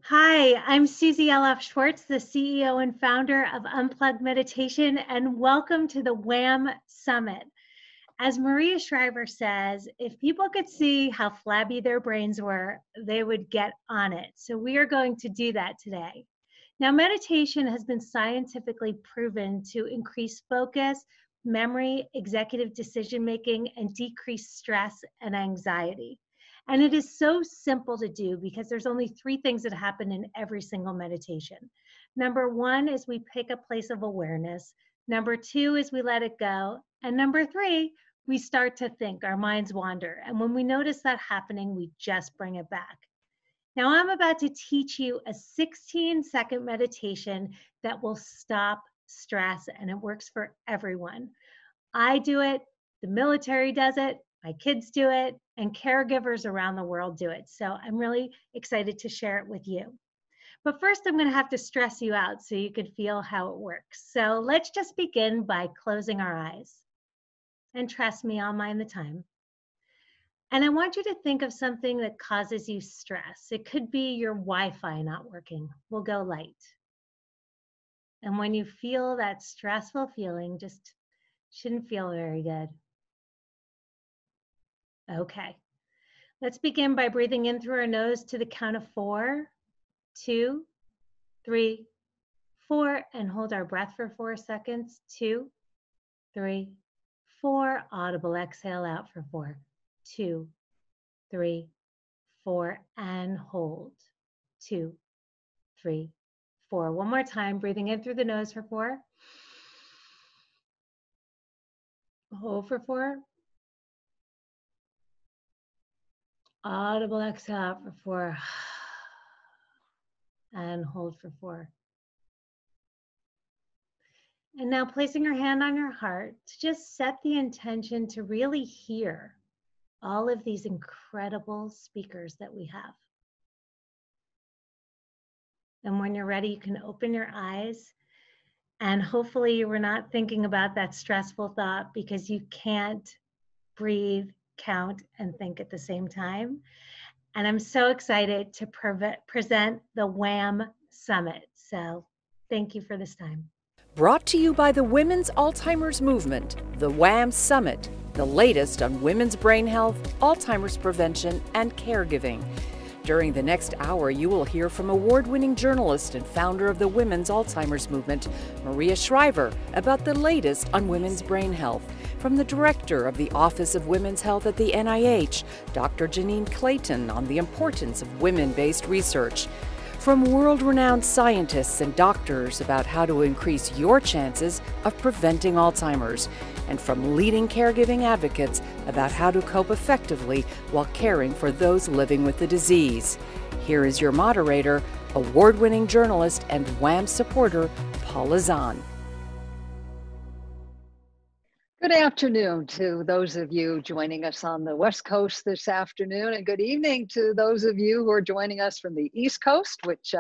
Hi, I'm Susie L.F. Schwartz, the CEO and founder of Unplugged Meditation, and welcome to the WAM Summit. As Maria Shriver says, if people could see how flabby their brains were, they would get on it. So we are going to do that today. Now, meditation has been scientifically proven to increase focus, memory, executive decision making, and decrease stress and anxiety. And it is so simple to do because there's only three things that happen in every single meditation. Number one is we pick a place of awareness. Number two is we let it go. And number three, we start to think, our minds wander. And when we notice that happening, we just bring it back. Now I'm about to teach you a 16-second meditation that will stop stress, and it works for everyone. I do it, the military does it, my kids do it, and caregivers around the world do it. So I'm really excited to share it with you. But first, I'm going to have to stress you out so you can feel how it works. So let's just begin by closing our eyes. And trust me, I'll mind the time. And I want you to think of something that causes you stress. It could be your Wi-Fi not working. We'll go light. And when you feel that stressful feeling, just shouldn't feel very good. Okay, let's begin by breathing in through our nose to the count of 4, 2, 3, 4, and hold our breath for 4 seconds. 2, 3, 4. Audible exhale out for 4, 2, 3, 4, and hold. 2, 3, 4. One more time, breathing in through the nose for 4. Hold for 4. Audible exhale out for 4. And hold for 4. And now placing your hand on your heart to just set the intention to really hear all of these incredible speakers that we have. And when you're ready, you can open your eyes. And hopefully you were not thinking about that stressful thought because you can't breathe, count, and think at the same time. And I'm so excited to present the WAM Summit. So thank you for this time. Brought to you by the Women's Alzheimer's Movement, the WAM Summit, the latest on women's brain health, Alzheimer's prevention, and caregiving. During the next hour, you will hear from award-winning journalist and founder of the Women's Alzheimer's Movement, Maria Shriver, about the latest on women's brain health. From the director of the Office of Women's Health at the NIH, Dr. Janine Clayton, on the importance of women-based research. From world-renowned scientists and doctors about how to increase your chances of preventing Alzheimer's, and from leading caregiving advocates about how to cope effectively while caring for those living with the disease. Here is your moderator, award-winning journalist and WAM supporter, Paula Zahn. Good afternoon to those of you joining us on the West Coast this afternoon, and good evening to those of you who are joining us from the East Coast, which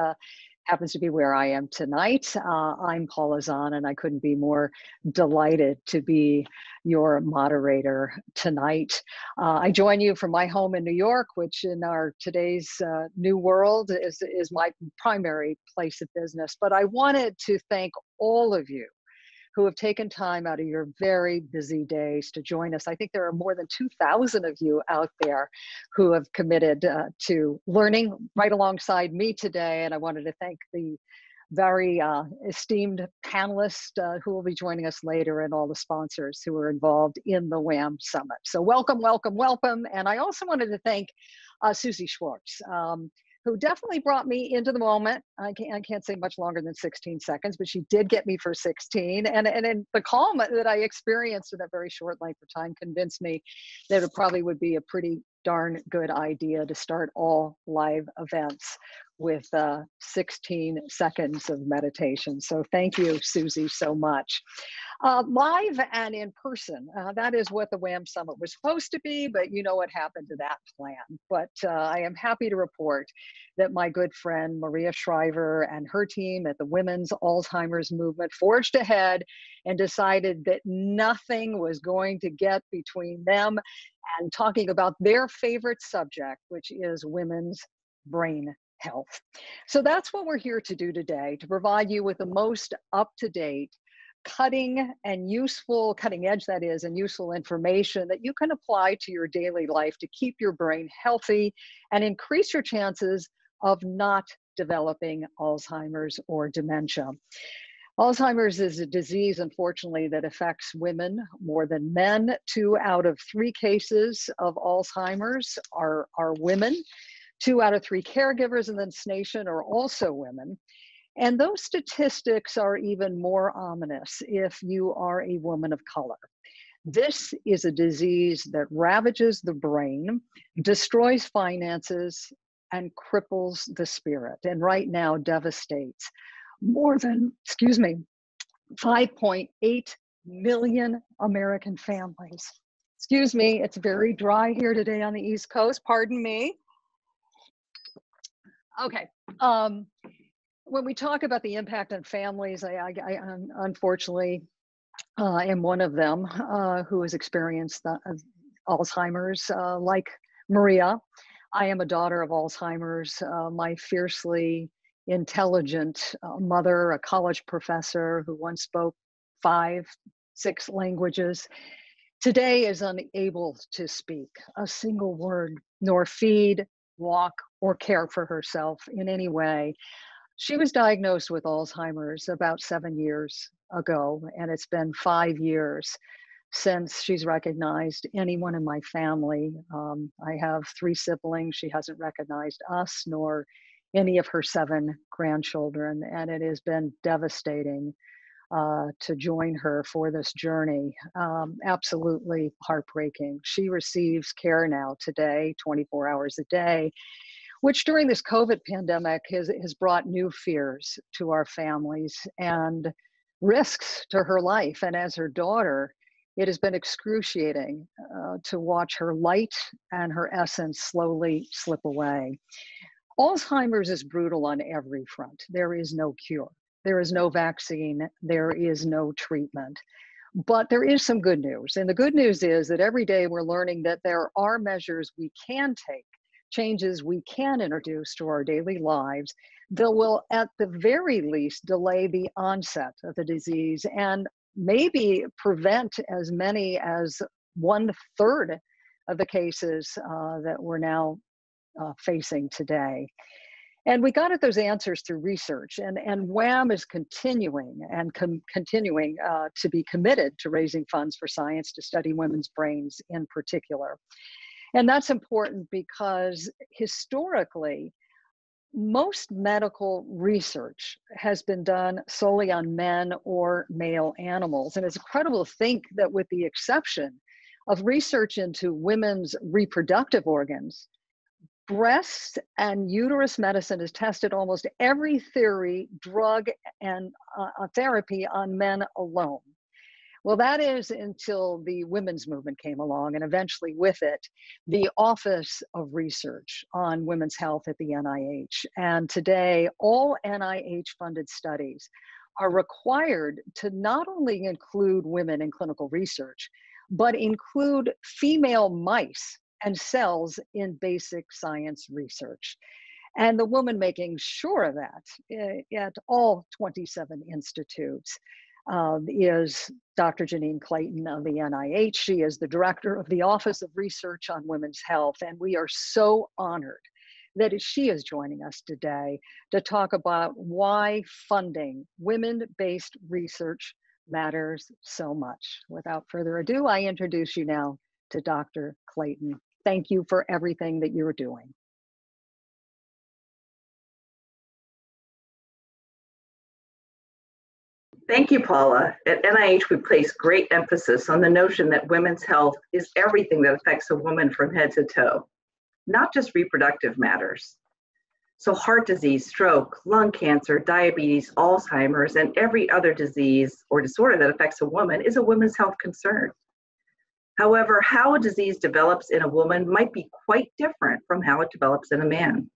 happens to be where I am tonight. I'm Paula Zahn, and I couldn't be more delighted to be your moderator tonight. I join you from my home in New York, which in our today's new world is my primary place of business. But I wanted to thank all of you who have taken time out of your very busy days to join us. I think there are more than 2,000 of you out there who have committed to learning right alongside me today. And I wanted to thank the very esteemed panelists who will be joining us later and all the sponsors who are involved in the WAM Summit. So welcome, welcome, welcome. And I also wanted to thank Susie Schwartz, who definitely brought me into the moment. I can't say much longer than 16 seconds, but she did get me for 16. And the calm that I experienced in that very short length of time convinced me that it probably would be a pretty darn good idea to start all live events with 16 seconds of meditation. So thank you, Susie, so much. Live and in person, that is what the WAM Summit was supposed to be, but you know what happened to that plan. But I am happy to report that my good friend Maria Shriver and her team at the Women's Alzheimer's Movement forged ahead and decided that nothing was going to get between them and talking about their favorite subject, which is women's brain health. So that's what we're here to do today, to provide you with the most up-to-date, cutting edge, that is, and useful information that you can apply to your daily life to keep your brain healthy and increase your chances of not developing Alzheimer's or dementia. Alzheimer's is a disease, unfortunately, that affects women more than men. 2 out of 3 cases of Alzheimer's are women. 2 out of 3 caregivers in this nation are also women. And those statistics are even more ominous if you are a woman of color. This is a disease that ravages the brain, destroys finances, and cripples the spirit, and right now devastates more than, 5.8 million American families. Excuse me, it's very dry here today on the East Coast, pardon me. Okay, when we talk about the impact on families, I unfortunately am one of them who has experienced Alzheimer's, like Maria. I am a daughter of Alzheimer's. My fiercely intelligent mother, a college professor who once spoke 5, 6 languages, today is unable to speak a single word, nor feed, walk, or care for herself in any way. She was diagnosed with Alzheimer's about 7 years ago, and it's been 5 years since she's recognized anyone in my family. I have 3 siblings. She hasn't recognized us nor any of her 7 grandchildren, and it has been devastating to join her for this journey. Absolutely heartbreaking. She receives care now today, 24 hours a day, which during this COVID pandemic has brought new fears to our families and risks to her life. And as her daughter, it has been excruciating to watch her light and her essence slowly slip away. Alzheimer's is brutal on every front. There is no cure. There is no vaccine. There is no treatment. But there is some good news. And the good news is that every day we're learning that there are measures we can take, changes we can introduce to our daily lives that will, at the very least, delay the onset of the disease and maybe prevent as many as 1/3 of the cases that we're now facing today. And we got at those answers through research, and WAM is continuing to be committed to raising funds for science to study women's brains in particular. And that's important because historically, most medical research has been done solely on men or male animals. And it's incredible to think that with the exception of research into women's reproductive organs, breast and uterus medicine has tested almost every theory, drug, and therapy on men alone. Well, that is until the women's movement came along, and eventually with it, the Office of Research on Women's Health at the NIH. And today, all NIH-funded studies are required to not only include women in clinical research, but include female mice and cells in basic science research. And the woman making sure of that at all 27 institutes is Dr. Janine Clayton of the NIH. She is the director of the Office of Research on Women's Health, and we are so honored that she is joining us today to talk about why funding women-based research matters so much. Without further ado, I introduce you now to Dr. Clayton. Thank you for everything that you're doing. Thank you, Paula. At NIH, we place great emphasis on the notion that women's health is everything that affects a woman from head to toe, not just reproductive matters. So heart disease, stroke, lung cancer, diabetes, Alzheimer's, and every other disease or disorder that affects a woman is a women's health concern. However, how a disease develops in a woman might be quite different from how it develops in a man.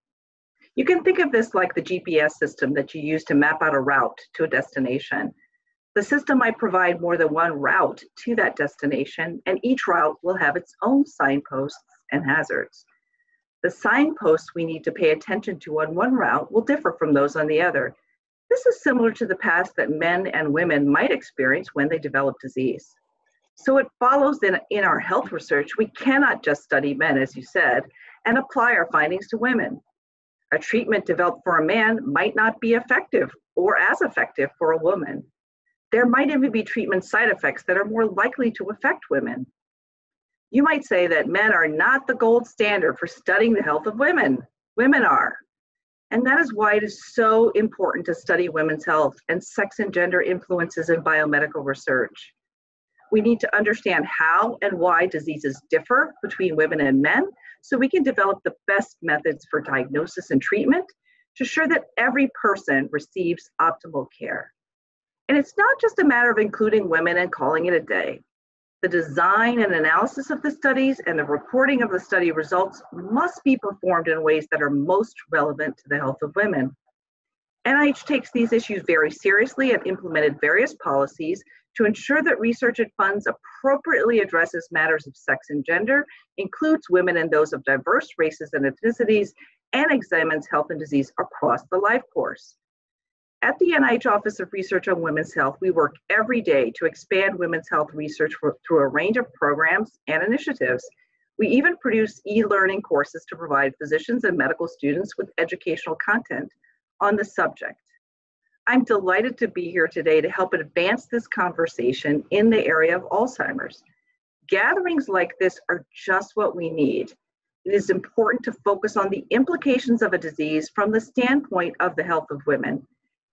You can think of this like the GPS system that you use to map out a route to a destination. The system might provide more than one route to that destination, and each route will have its own signposts and hazards. The signposts we need to pay attention to on one route will differ from those on the other. This is similar to the past that men and women might experience when they develop disease. So it follows that in our health research, we cannot just study men, as you said, and apply our findings to women. A treatment developed for a man might not be effective or as effective for a woman. There might even be treatment side effects that are more likely to affect women. You might say that men are not the gold standard for studying the health of women. Women are. And that is why it is so important to study women's health and sex and gender influences in biomedical research. We need to understand how and why diseases differ between women and men so we can develop the best methods for diagnosis and treatment to ensure that every person receives optimal care. And it's not just a matter of including women and calling it a day. The design and analysis of the studies and the reporting of the study results must be performed in ways that are most relevant to the health of women. NIH takes these issues very seriously and implemented various policies to ensure that research it funds appropriately addresses matters of sex and gender, includes women and those of diverse races and ethnicities, and examines health and disease across the life course. At the NIH Office of Research on Women's Health, we work every day to expand women's health research through a range of programs and initiatives. We even produce e-learning courses to provide physicians and medical students with educational content on the subject. I'm delighted to be here today to help advance this conversation in the area of Alzheimer's. Gatherings like this are just what we need. It is important to focus on the implications of a disease from the standpoint of the health of women,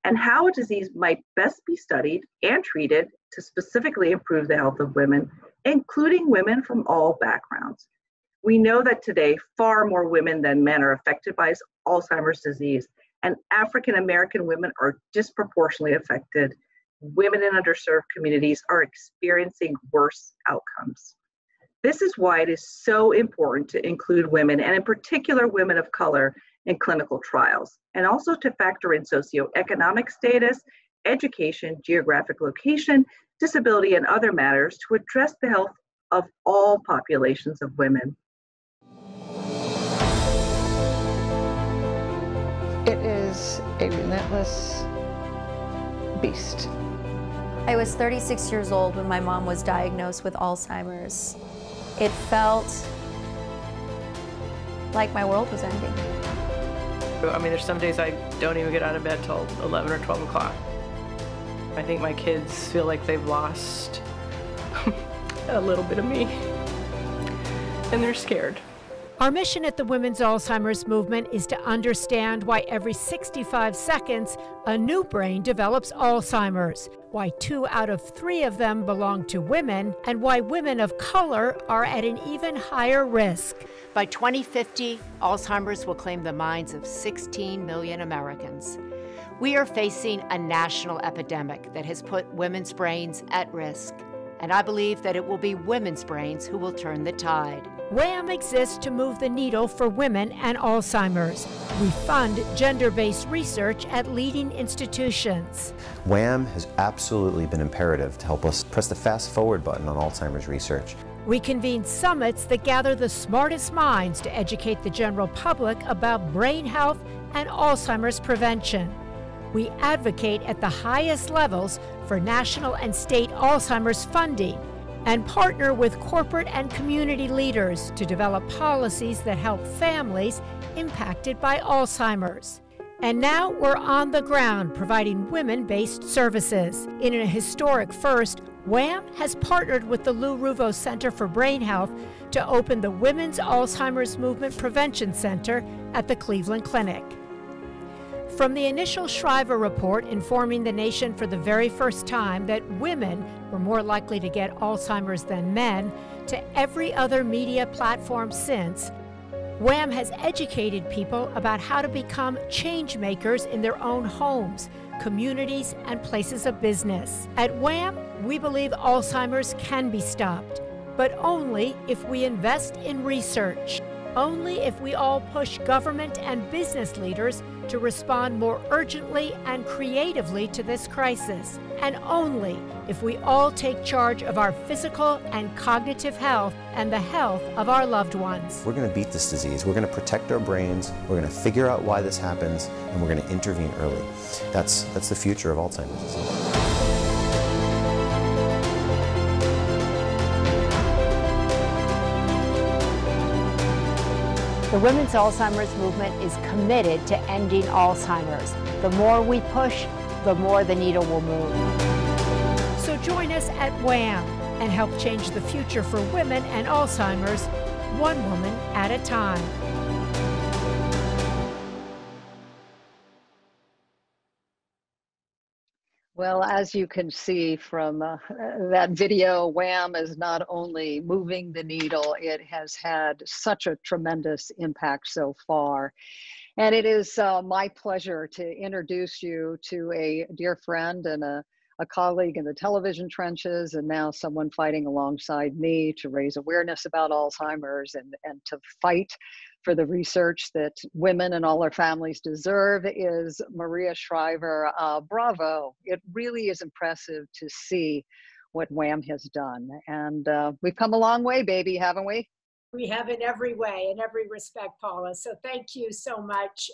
and how a disease might best be studied and treated to specifically improve the health of women, including women from all backgrounds. We know that today far more women than men are affected by Alzheimer's disease, and African American women are disproportionately affected. Women in underserved communities are experiencing worse outcomes. This is why it is so important to include women, and in particular women of color, in clinical trials, and also to factor in socioeconomic status, education, geographic location, disability, and other matters to address the health of all populations of women. It is a relentless beast. I was 36 years old when my mom was diagnosed with Alzheimer's. It felt like my world was ending. I mean, there's some days I don't even get out of bed till 11 or 12 o'clock. I think my kids feel like they've lost a little bit of me, and they're scared. Our mission at the Women's Alzheimer's Movement is to understand why every 65 seconds a new brain develops Alzheimer's, why 2 out of 3 of them belong to women, and why women of color are at an even higher risk. By 2050, Alzheimer's will claim the minds of 16 million Americans. We are facing a national epidemic that has put women's brains at risk, and I believe that it will be women's brains who will turn the tide. WAM exists to move the needle for women and Alzheimer's. We fund gender-based research at leading institutions. WAM has absolutely been imperative to help us press the fast-forward button on Alzheimer's research. We convene summits that gather the smartest minds to educate the general public about brain health and Alzheimer's prevention. We advocate at the highest levels for national and state Alzheimer's funding and partner with corporate and community leaders to develop policies that help families impacted by Alzheimer's. And now we're on the ground providing women-based services. In a historic first, WAM has partnered with the Lou Ruvo Center for Brain Health to open the Women's Alzheimer's Movement Prevention Center at the Cleveland Clinic. From the initial Shriver report informing the nation for the very first time that women were more likely to get Alzheimer's than men, to every other media platform since, WAM has educated people about how to become change makers in their own homes, communities, and places of business. At WAM, we believe Alzheimer's can be stopped, but only if we invest in research. Only if we all push government and business leaders to respond more urgently and creatively to this crisis, and only if we all take charge of our physical and cognitive health and the health of our loved ones. We're going to beat this disease. We're going to protect our brains. We're going to figure out why this happens, and we're going to intervene early. That's the future of Alzheimer's disease. The Women's Alzheimer's Movement is committed to ending Alzheimer's. The more we push, the more the needle will move. So join us at WAM and help change the future for women and Alzheimer's, one woman at a time. Well, as you can see from that video, WAM is not only moving the needle, it has had such a tremendous impact so far. And it is my pleasure to introduce you to a dear friend and a colleague in the television trenches, and now someone fighting alongside me to raise awareness about Alzheimer's and to fight for the research that women and all their families deserve, is Maria Shriver. Bravo. It really is impressive to see what WAM has done. And we've come a long way, baby, haven't we? We have in every way, in every respect, Paula. So thank you so much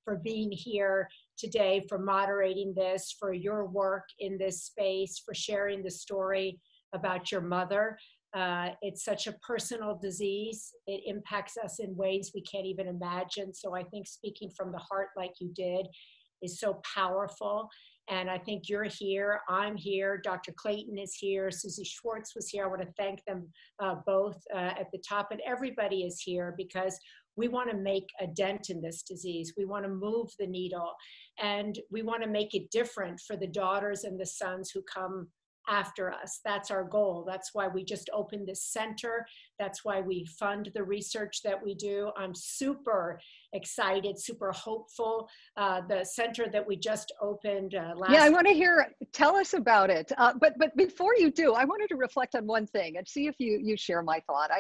for being here today, for moderating this, for your work in this space, for sharing the story about your mother. It's such a personal disease. It impacts us in ways we can't even imagine. So I think speaking from the heart like you did is so powerful. And I think you're here, I'm here, Dr. Clayton is here, Susie Schwartz was here. I want to thank them both at the top, and everybody is here because we want to make a dent in this disease. We want to move the needle, and we want to make it different for the daughters and the sons who come after us. That's our goal. That's why we just opened this center. That's why we fund the research that we do. I'm super excited, super hopeful. The center that we just opened last— Yeah, I want to hear, tell us about it. But before you do, I wanted to reflect on one thing and see if you share my thought.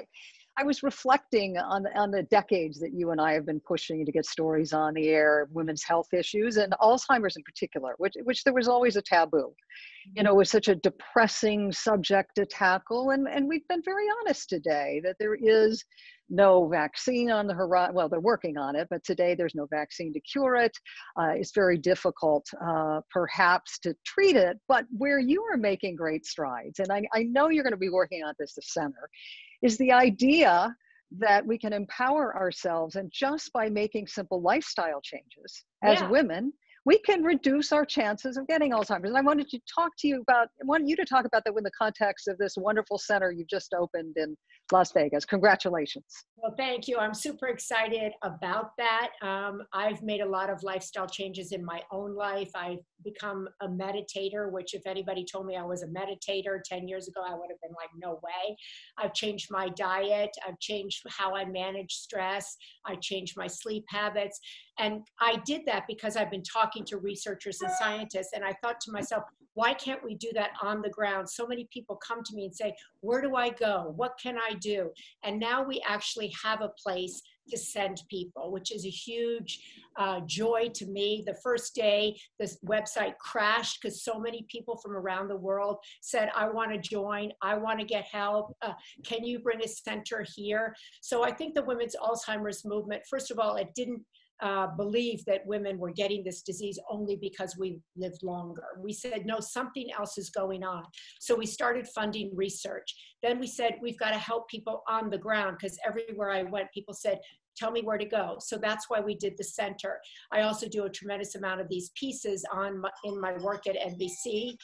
I was reflecting on the decades that you and I have been pushing to get stories on the air, women's health issues, and Alzheimer's in particular, which there was always a taboo. You know, it was such a depressing subject to tackle. And we've been very honest today that there is no vaccine on the horizon. Well, they're working on it, but today there's no vaccine to cure it. It's very difficult, perhaps, to treat it, but where you are making great strides, and I know you're going to be working on this center, is the idea that we can empower ourselves, and just by making simple lifestyle changes as women, we can reduce our chances of getting Alzheimer's. And I wanted to talk to you about, I want you to talk about that in the context of this wonderful center you just opened in Las Vegas. Congratulations. Well, thank you. I'm super excited about that. I've made a lot of lifestyle changes in my own life. I've become a meditator, which if anybody told me I was a meditator 10 years ago, I would have been like, no way. I've changed my diet. I've changed how I manage stress. I changed my sleep habits. And I did that because I've been talking to researchers and scientists, and I thought to myself, why can't we do that on the ground? So many people come to me and say, where do I go? What can I do? And now we actually have a place to send people, which is a huge joy to me. The first day, this website crashed because so many people from around the world said, I want to join, I want to get help. Can you bring a center here? So I think the Women's Alzheimer's Movement, first of all, it didn't believe that women were getting this disease only because we lived longer. We said, no, something else is going on. So we started funding research. Then we said, we've got to help people on the ground, because everywhere I went, people said, tell me where to go. So that's why we did the center. I also do a tremendous amount of these pieces in my work at NBC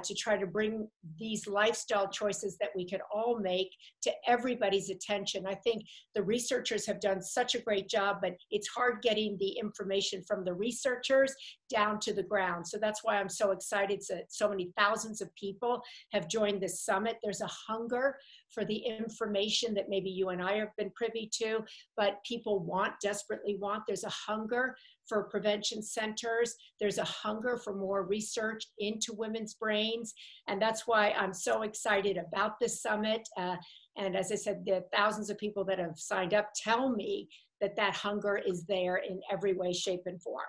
to try to bring these lifestyle choices that we can all make to everybody's attention. I think the researchers have done such a great job, but it's hard getting the information from the researchers down to the ground. So that's why I'm so excited that so many thousands of people have joined this summit. There's a hunger for the information that maybe you and I have been privy to, but people desperately want. There's a hunger for prevention centers. There's a hunger for more research into women's brains. And that's why I'm so excited about this summit. And as I said, the thousands of people that have signed up tell me that that hunger is there in every way, shape, and form.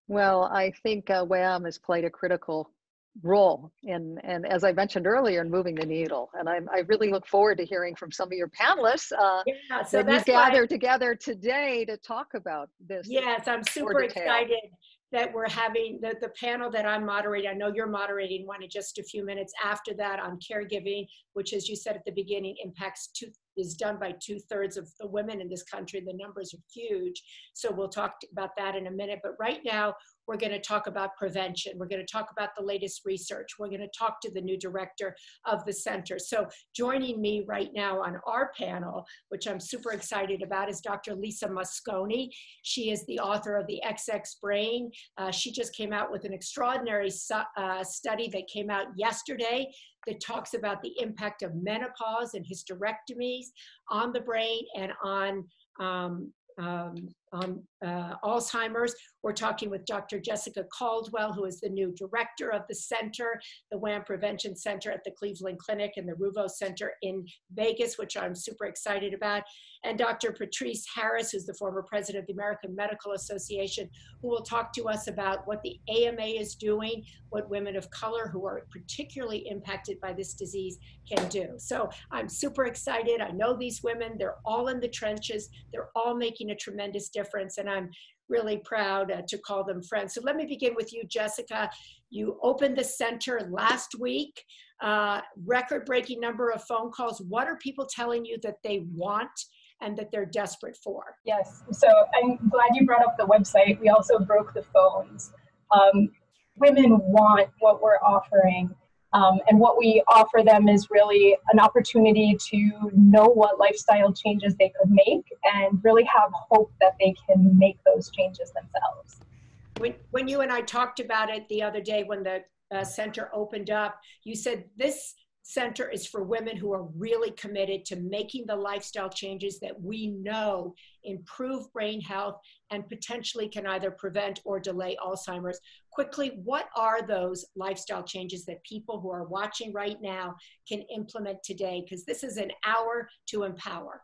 Well, I think WAM has played a critical role in, and as I mentioned earlier, in moving the needle. And I really look forward to hearing from some of your panelists Yeah, so that you that's gathered together today to talk about this. Yes, I'm super excited that we're having the panel that I'm moderating. I know you're moderating one in just a few minutes after that on caregiving, which, as you said at the beginning, is done by 2/3 of the women in this country. The numbers are huge. So we'll talk about that in a minute. But right now, we're going to talk about prevention. We're going to talk about the latest research. We're going to talk to the new director of the center. So joining me right now on our panel, which I'm super excited about, is Dr. Lisa Mosconi. She is the author of The XX Brain. She just came out with an extraordinary study that came out yesterday that talks about the impact of menopause and hysterectomies on the brain and on Alzheimer's. We're talking with Dr. Jessica Caldwell, who is the new director of the center, the WAM Prevention Center at the Cleveland Clinic and the Ruvo Center in Vegas, which I'm super excited about, and Dr. Patrice Harris, who's the former president of the American Medical Association, who will talk to us about what the AMA is doing, what women of color who are particularly impacted by this disease can do. So I'm super excited. I know these women, they're all in the trenches. They're all making a tremendous difference, and I'm really proud to call them friends. So let me begin with you, Jessica. You opened the center last week, record-breaking number of phone calls. What are people telling you that they want and that they're desperate for? Yes, so I'm glad you brought up the website. We also broke the phones. Women want what we're offering. And what we offer them is really an opportunity to know what lifestyle changes they could make and really have hope that they can make those changes themselves. When you and I talked about it the other day when the center opened up, you said this center is for women who are really committed to making the lifestyle changes that we know improve brain health and potentially can either prevent or delay Alzheimer's. Quickly, what are those lifestyle changes that people who are watching right now can implement today? Because this is an hour to empower.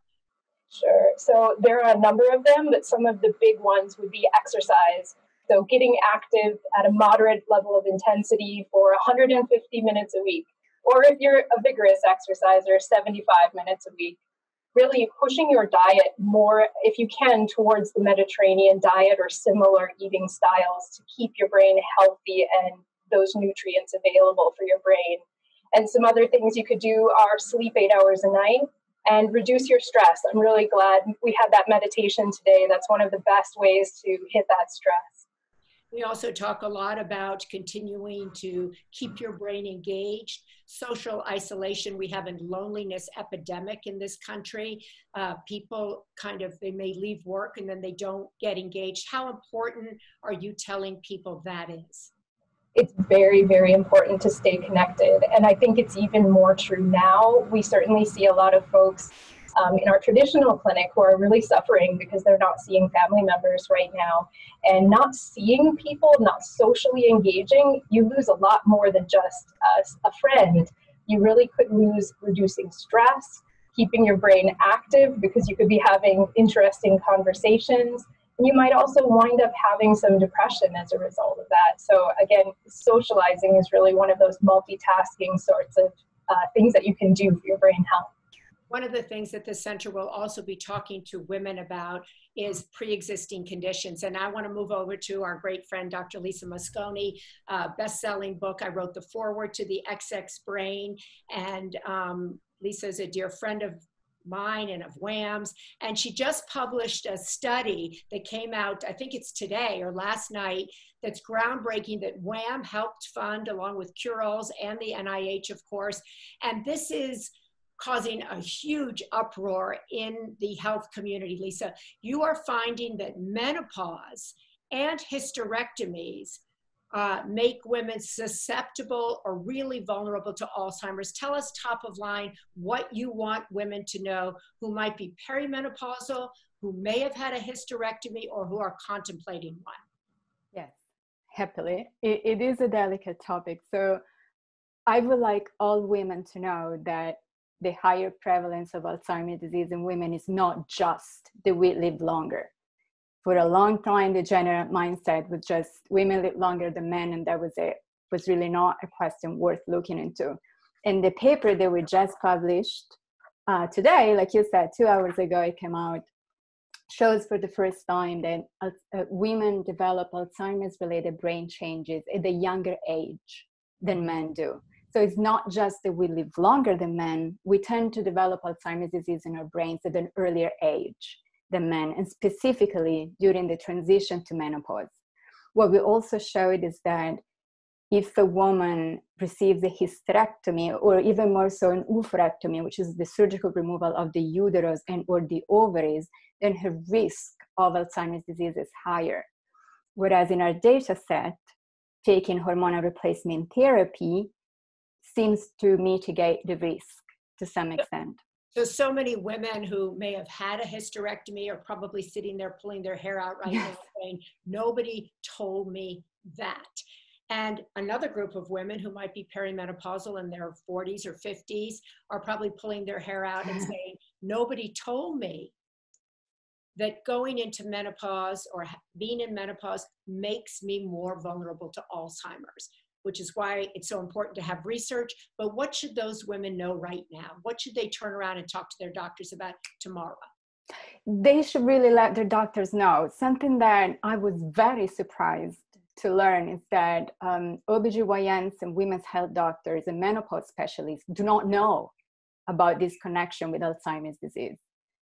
Sure. So there are a number of them, but some of the big ones would be exercise. So getting active at a moderate level of intensity for 150 minutes a week. Or if you're a vigorous exerciser, 75 minutes a week. Really pushing your diet more, if you can, towards the Mediterranean diet or similar eating styles to keep your brain healthy and those nutrients available for your brain. And some other things you could do are sleep 8 hours a night and reduce your stress. I'm really glad we had that meditation today. That's one of the best ways to hit that stress. We also talk a lot about continuing to keep your brain engaged. Social isolation, we have a loneliness epidemic in this country. People they may leave work and then they don't get engaged. How important are you telling people that is? It's very, very important to stay connected. And I think it's even more true now. We certainly see a lot of folks in our traditional clinic who are really suffering because they're not seeing family members right now. And not seeing people, not socially engaging, you lose a lot more than just a friend. You really could lose reducing stress, keeping your brain active because you could be having interesting conversations. And you might also wind up having some depression as a result of that. So again, socializing is really one of those multitasking sorts of things that you can do for your brain health. One of the things that the center will also be talking to women about is pre-existing conditions. And I want to move over to our great friend, Dr. Lisa Mosconi, best-selling book. I wrote the foreword to The XX Brain. And Lisa is a dear friend of mine and of WAM's. And she just published a study that came out, I think it's today or last night, that's groundbreaking that WAM helped fund along with Curals and the NIH, of course. And this is causing a huge uproar in the health community. Lisa, you are finding that menopause and hysterectomies make women susceptible or really vulnerable to Alzheimer's. Tell us top of line what you want women to know who might be perimenopausal, who may have had a hysterectomy, or who are contemplating one. Yes, happily. It is a delicate topic. So I would like all women to know that the higher prevalence of Alzheimer's disease in women is not just that we live longer. For a long time, the general mindset was just women live longer than men, and that was it. It was really not a question worth looking into. And the paper that we just published today, like you said, 2 hours ago, it came out, shows for the first time that women develop Alzheimer's-related brain changes at a younger age than men do. So it's not just that we live longer than men, we tend to develop Alzheimer's disease in our brains at an earlier age than men, and specifically during the transition to menopause. What we also showed is that if a woman receives a hysterectomy, or even more so an oophorectomy, which is the surgical removal of the uterus and or the ovaries, then her risk of Alzheimer's disease is higher. Whereas in our data set, taking hormonal replacement therapy seems to mitigate the risk to some extent. So many women who may have had a hysterectomy are probably sitting there pulling their hair out right now saying, nobody told me that. And another group of women who might be perimenopausal in their 40s or 50s are probably pulling their hair out and saying, nobody told me that going into menopause or being in menopause makes me more vulnerable to Alzheimer's, which is why it's so important to have research. But what should those women know right now? What should they turn around and talk to their doctors about tomorrow? They should really let their doctors know. Something that I was very surprised to learn is that OBGYNs and women's health doctors and menopause specialists do not know about this connection with Alzheimer's disease.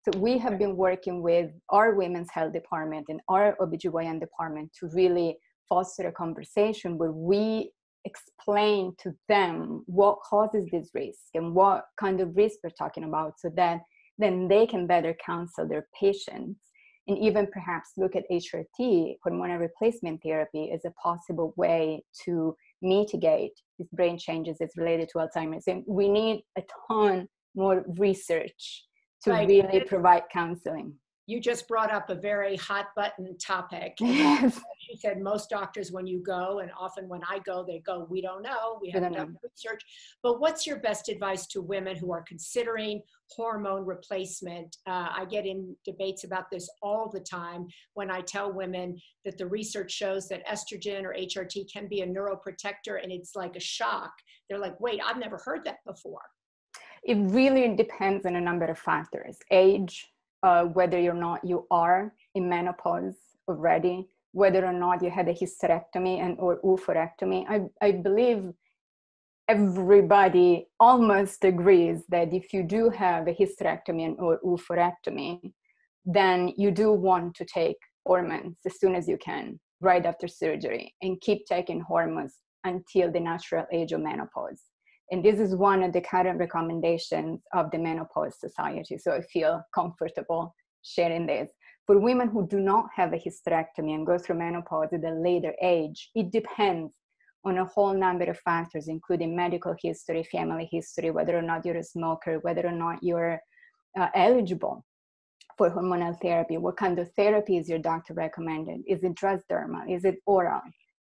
So we have been working with our women's health department and our OBGYN department to really foster a conversation where we explain to them what causes this risk and what kind of risk we're talking about, so that then they can better counsel their patients and even perhaps look at HRT, hormonal replacement therapy, as a possible way to mitigate these brain changes that's related to Alzheimer's. And we need a ton more research to really provide counseling. You just brought up a very hot button topic. Yes. You said most doctors, when you go, and often when I go, they go, we don't know, we haven't done research. But what's your best advice to women who are considering hormone replacement? I get in debates about this all the time when I tell women that the research shows that estrogen or HRT can be a neuroprotector, and it's like a shock. They're like, wait, I've never heard that before. It really depends on a number of factors. Age, whether or not you are in menopause already, whether or not you had a hysterectomy and or oophorectomy. I believe everybody almost agrees that if you do have a hysterectomy and or oophorectomy, then you do want to take hormones as soon as you can, right after surgery, and keep taking hormones until the natural age of menopause. And this is one of the current recommendations of the Menopause Society. So I feel comfortable sharing this. For women who do not have a hysterectomy and go through menopause at a later age, it depends on a whole number of factors, including medical history, family history, whether or not you're a smoker, whether or not you're eligible for hormonal therapy, what kind of therapy is your doctor recommended? Is it transdermal? Is it oral?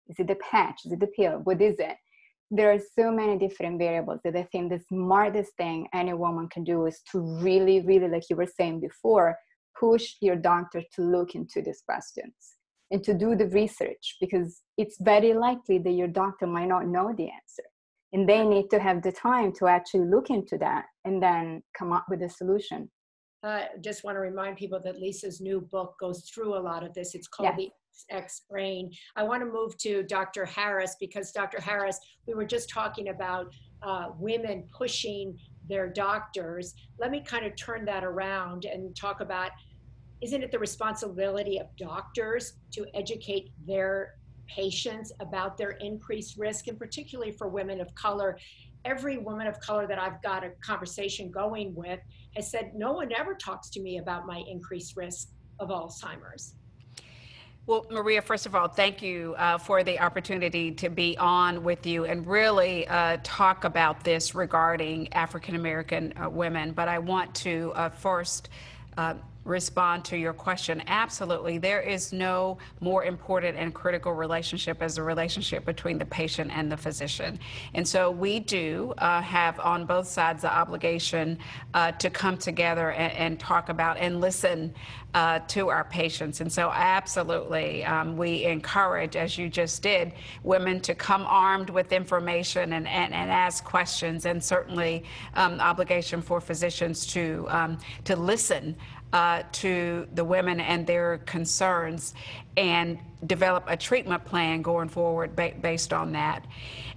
Is it the patch? Is it the pill? What is it? There are so many different variables that I think the smartest thing any woman can do is to really, really, like you were saying before, push your doctor to look into these questions and to do the research, because it's very likely that your doctor might not know the answer. And they need to have the time to actually look into that and then come up with a solution. Just want to remind people that Lisa's new book goes through a lot of this. It's called The X Brain. I want to move to Dr. Harris, because Dr. Harris, we were just talking about women pushing their doctors. Let me kind of turn that around and talk about, isn't it the responsibility of doctors to educate their patients about their increased risk, and particularly for women of color? Every woman of color that I've got a conversation going with has said, no one ever talks to me about my increased risk of Alzheimer's. Well, Maria, first of all, thank you for the opportunity to be on with you and really talk about this regarding African-American women. But I want to first respond to your question. Absolutely. There is no more important and critical relationship as the relationship between the patient and the physician. And so we do have on both sides the obligation to come together and talk about and listen to our patients. And so absolutely, we encourage, as you just did, women to come armed with information and ask questions, and certainly obligation for physicians to listen to the women and their concerns and develop a treatment plan going forward based on that.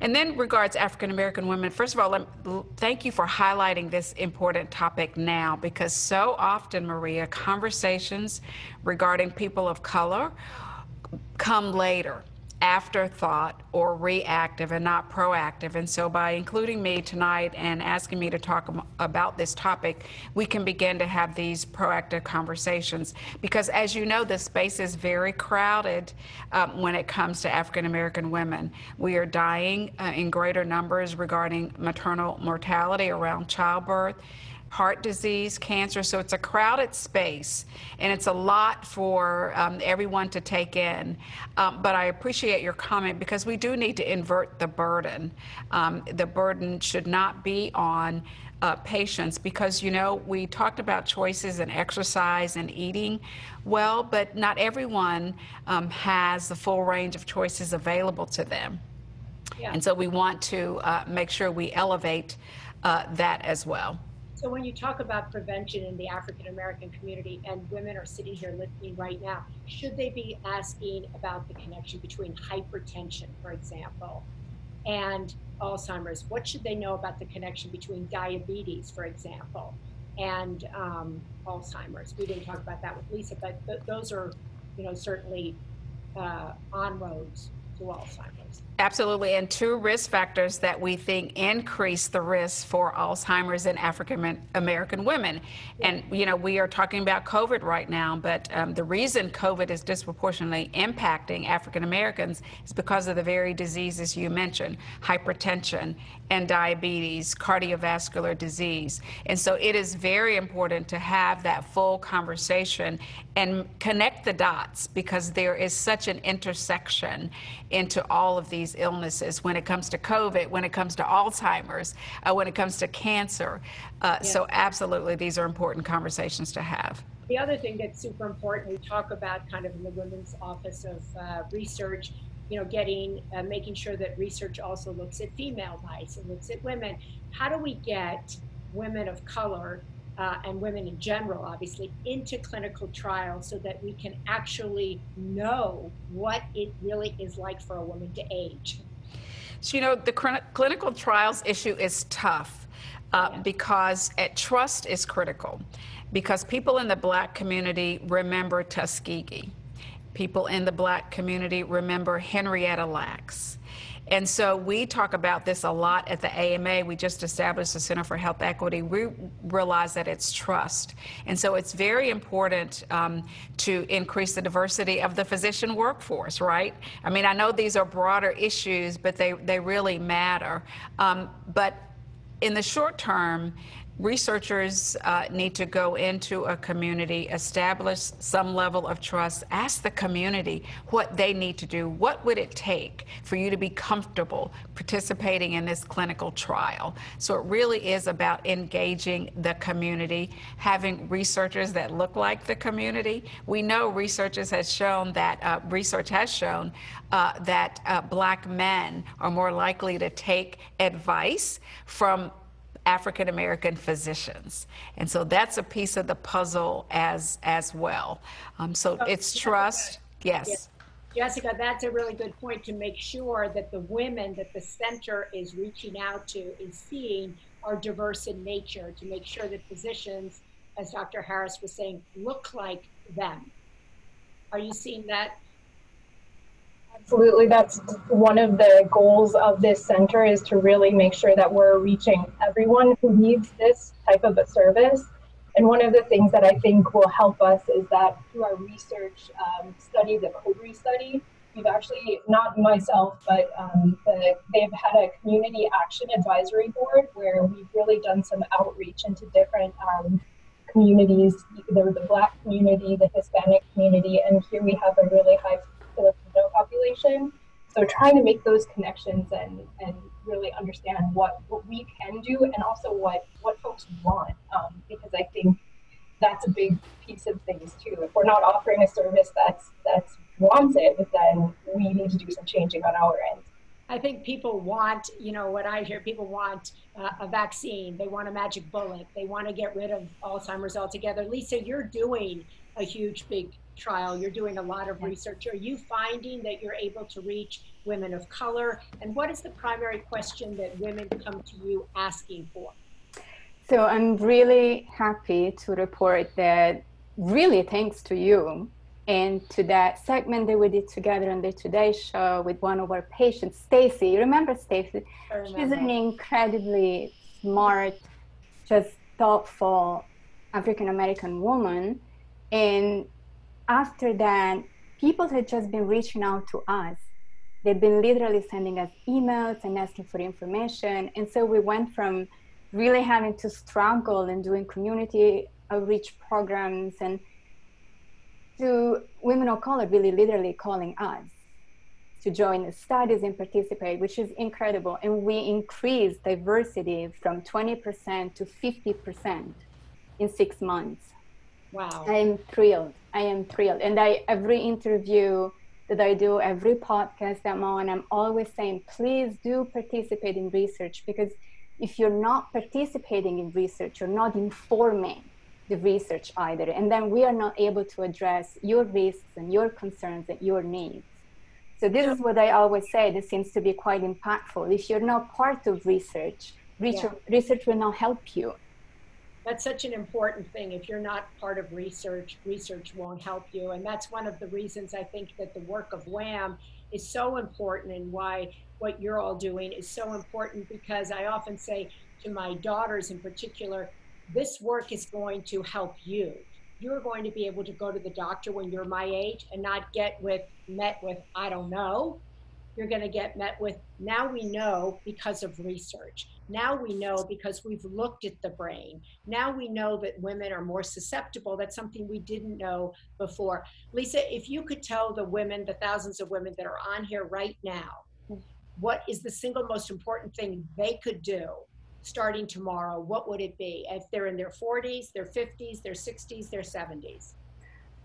And then regards African American women, first of all, thank you for highlighting this important topic now, because so often, Maria, conversations regarding people of color come later, afterthought or reactive and not proactive. And so by including me tonight and asking me to talk about this topic, we can begin to have these proactive conversations. Because as you know, the space is very crowded when it comes to African American women. We are dying in greater numbers regarding maternal mortality around childbirth, heart disease, cancer. So it's a crowded space, and it's a lot for everyone to take in. But I appreciate your comment, because we do need to invert the burden. The burden should not be on patients, because, you know, we talked about choices and exercise and eating well, but not everyone has the full range of choices available to them. Yeah. And so we want to make sure we elevate that as well. So when you talk about prevention in the African American community, and women are sitting here listening right now, should they be asking about the connection between hypertension, for example, and Alzheimer's? What should they know about the connection between diabetes, for example, and Alzheimer's? We didn't talk about that with Lisa, but those are, you know, certainly on-roads to Alzheimer's. Absolutely, and two risk factors that we think increase the risk for Alzheimer's in African American women. And, you know, we are talking about COVID right now, but the reason COVID is disproportionately impacting African Americans is because of the very diseases you mentioned: hypertension and diabetes, cardiovascular disease. And so it is very important to have that full conversation and connect the dots, because there is such an intersection into all of these illnesses when it comes to COVID, when it comes to Alzheimer's, when it comes to cancer. So absolutely, these are important conversations to have. The other thing that's super important, we talk about kind of in the Women's Office of Research, you know, making sure that research also looks at female bias and looks at women. How do we get women of color and women in general, obviously, into clinical trials so that we can actually know what it really is like for a woman to age? So, you know, the clinical trials issue is tough because trust is critical, because people in the Black community remember Tuskegee. People in the Black community remember Henrietta Lacks. And so we talk about this a lot at the AMA. We just established the Center for Health Equity. We realize that it's trust. And so it's very important to increase the diversity of the physician workforce, right? I mean, I know these are broader issues, but they really matter. But in the short term, researchers need to go into a community, establish some level of trust, ask the community what they need to do. What would it take for you to be comfortable participating in this clinical trial? So it really is about engaging the community, having researchers that look like the community. We know research has shown that Black men are more likely to take advice from African American physicians. And so that's a piece of the puzzle as well. So it's trust. Yes. Jessica, that's a really good point, to make sure that the women that the center is reaching out to, is seeing, are diverse in nature, to make sure that physicians, as Dr. Harris was saying, look like them. Are you seeing that? Absolutely. That's one of the goals of this center, is to really make sure that we're reaching everyone who needs this type of a service. And one of the things that I think will help us is that through our research study, the COBRI study, we've actually, not myself, but they've had a community action advisory board where we've really done some outreach into different communities, the Black community, the Hispanic community, and here we have a really high Filipino population. So trying to make those connections and really understand what we can do and also what folks want, because I think that's a big piece of things too. If we're not offering a service that's wanted, then we need to do some changing on our end. I think people want, what I hear, people want a vaccine. They want a magic bullet. They want to get rid of Alzheimer's altogether. Lisa, you're doing a huge, big trial. You're doing a lot of research. Are you finding that you're able to reach women of color? And what is the primary question that women come to you asking for? So I'm really happy to report that, really thanks to you and to that segment that we did together on the Today Show with one of our patients, Stacy. You remember Stacy? She's an incredibly smart, just thoughtful African-American woman. And after that, people had just been reaching out to us. They've been literally sending us emails and asking for information. And so we went from really having to struggle and doing community outreach programs and to women of color really literally calling us to join the studies and participate, which is incredible. And we increased diversity from 20% to 50% in 6 months. Wow. I am thrilled. And every interview that I do, every podcast I'm on, I'm always saying, please do participate in research, because if you're not participating in research, you're not informing the research either. And then we are not able to address your risks and your concerns and your needs. So this is what I always say, this seems to be quite impactful. If you're not part of research, research will not help you. That's such an important thing. If you're not part of research, research won't help you. And that's one of the reasons I think that the work of WAM is so important, and why what you're all doing is so important, because I often say to my daughters in particular, this work is going to help you. You're going to be able to go to the doctor when you're my age and not met with, I don't know. You're going to get met with, now we know because of research. Now we know because we've looked at the brain. Now we know that women are more susceptible. That's something we didn't know before. Lisa, if you could tell the women, the thousands of women that are on here right now, what is the single most important thing they could do starting tomorrow, what would it be? If they're in their 40s, their 50s, their 60s, their 70s?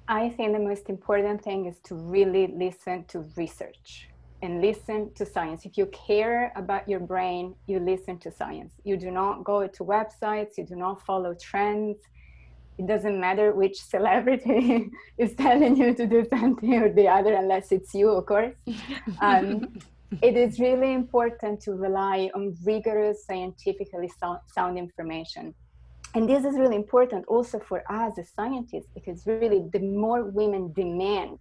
I think the most important thing is to really listen to research and listen to science. If you care about your brain, you listen to science. You do not go to websites, you do not follow trends. It doesn't matter which celebrity is telling you to do something or the other, unless it's you, of course. It is really important to rely on rigorous, scientifically sound information. And this is really important also for us as scientists, because really the more women demand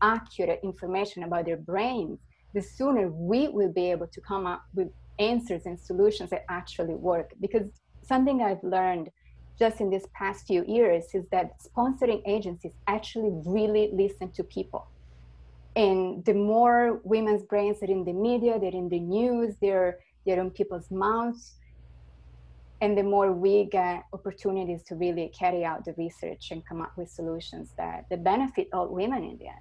accurate information about their brains, the sooner we will be able to come up with answers and solutions that actually work. Because something I've learned just in these past few years is that sponsoring agencies actually really listen to people. And the more women's brains are in the media, they're in the news, they're in people's mouths, and the more we get opportunities to really carry out the research and come up with solutions that benefit all women in the end.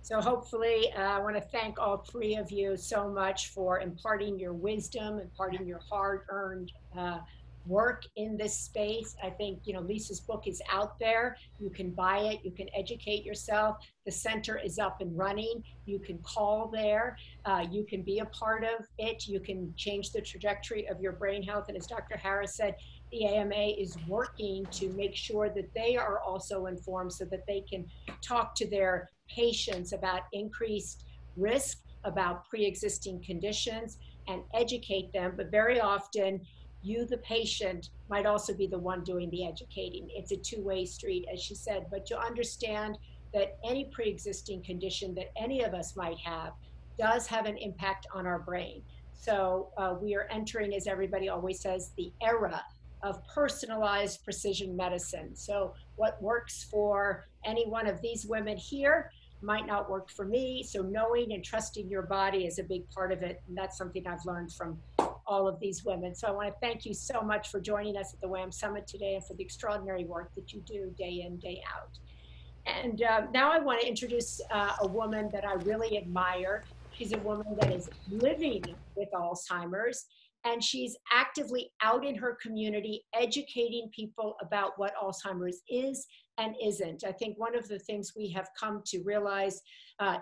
So hopefully, I want to thank all three of you so much for imparting your wisdom, imparting your hard-earned work in this space. I think, Lisa's book is out there. You can buy it. You can educate yourself. The center is up and running. You can call there. You can be a part of it. You can change the trajectory of your brain health. And as Dr. Harris said, the AMA is working to make sure that they are also informed so that they can talk to their patients about increased risk, about pre-existing conditions, and educate them. But very often, you, the patient, might also be the one doing the educating. It's a two-way street, as she said, but to understand that any pre-existing condition that any of us might have does have an impact on our brain. So we are entering, as everybody always says, the era of personalized precision medicine. So what works for any one of these women here might not work for me. So knowing and trusting your body is a big part of it. And that's something I've learned from all of these women. So I want to thank you so much for joining us at the WAM Summit today and for the extraordinary work that you do day in, day out. And now I want to introduce a woman that I really admire. She's a woman that is living with Alzheimer's, and she's actively out in her community educating people about what Alzheimer's is and isn't. I think one of the things we have come to realize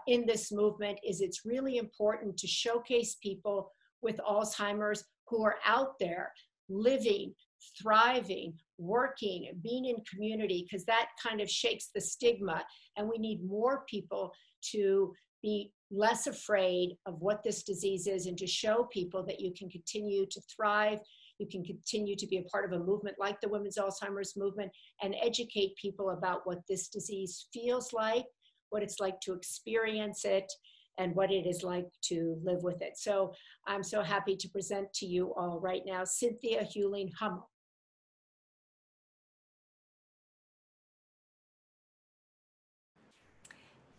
in this movement is it's really important to showcase people with Alzheimer's who are out there living, thriving, working, being in community, because that kind of shakes the stigma. And we need more people to be less afraid of what this disease is and to show people that you can continue to thrive. You can continue to be a part of a movement like the Women's Alzheimer's Movement and educate people about what this disease feels like, what it's like to experience it, and what it is like to live with it. So I'm so happy to present to you all right now, Cynthia Huling-Hummel.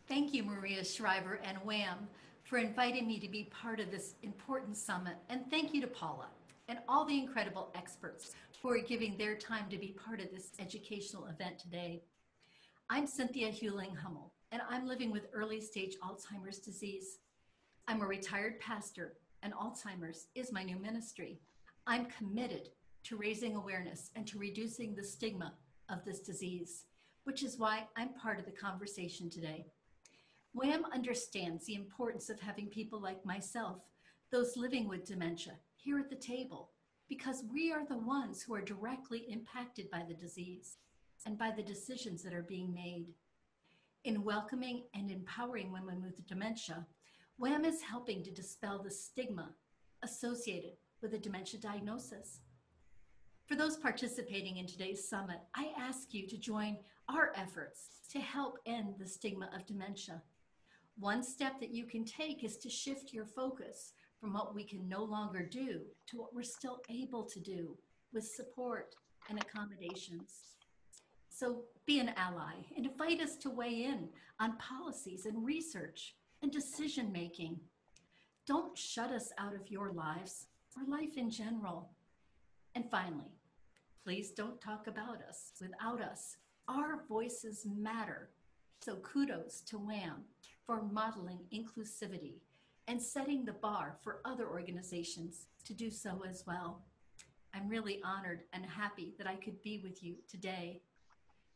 Thank you, Maria Shriver and WAM, for inviting me to be part of this important summit. And thank you to Paula and all the incredible experts for giving their time to be part of this educational event today. I'm Cynthia Huling-Hummel, and I'm living with early stage Alzheimer's disease. I'm a retired pastor, and Alzheimer's is my new ministry. I'm committed to raising awareness and to reducing the stigma of this disease, which is why I'm part of the conversation today. WAM understands the importance of having people like myself, those living with dementia, here at the table, because we are the ones who are directly impacted by the disease and by the decisions that are being made. In welcoming and empowering women with dementia, WAM is helping to dispel the stigma associated with a dementia diagnosis. For those participating in today's summit, I ask you to join our efforts to help end the stigma of dementia. One step that you can take is to shift your focus from what we can no longer do to what we're still able to do with support and accommodations. So be an ally and invite us to weigh in on policies and research and decision-making. Don't shut us out of your lives or life in general. And finally, please don't talk about us without us. Our voices matter. So kudos to WAM for modeling inclusivity and setting the bar for other organizations to do so as well. I'm really honored and happy that I could be with you today.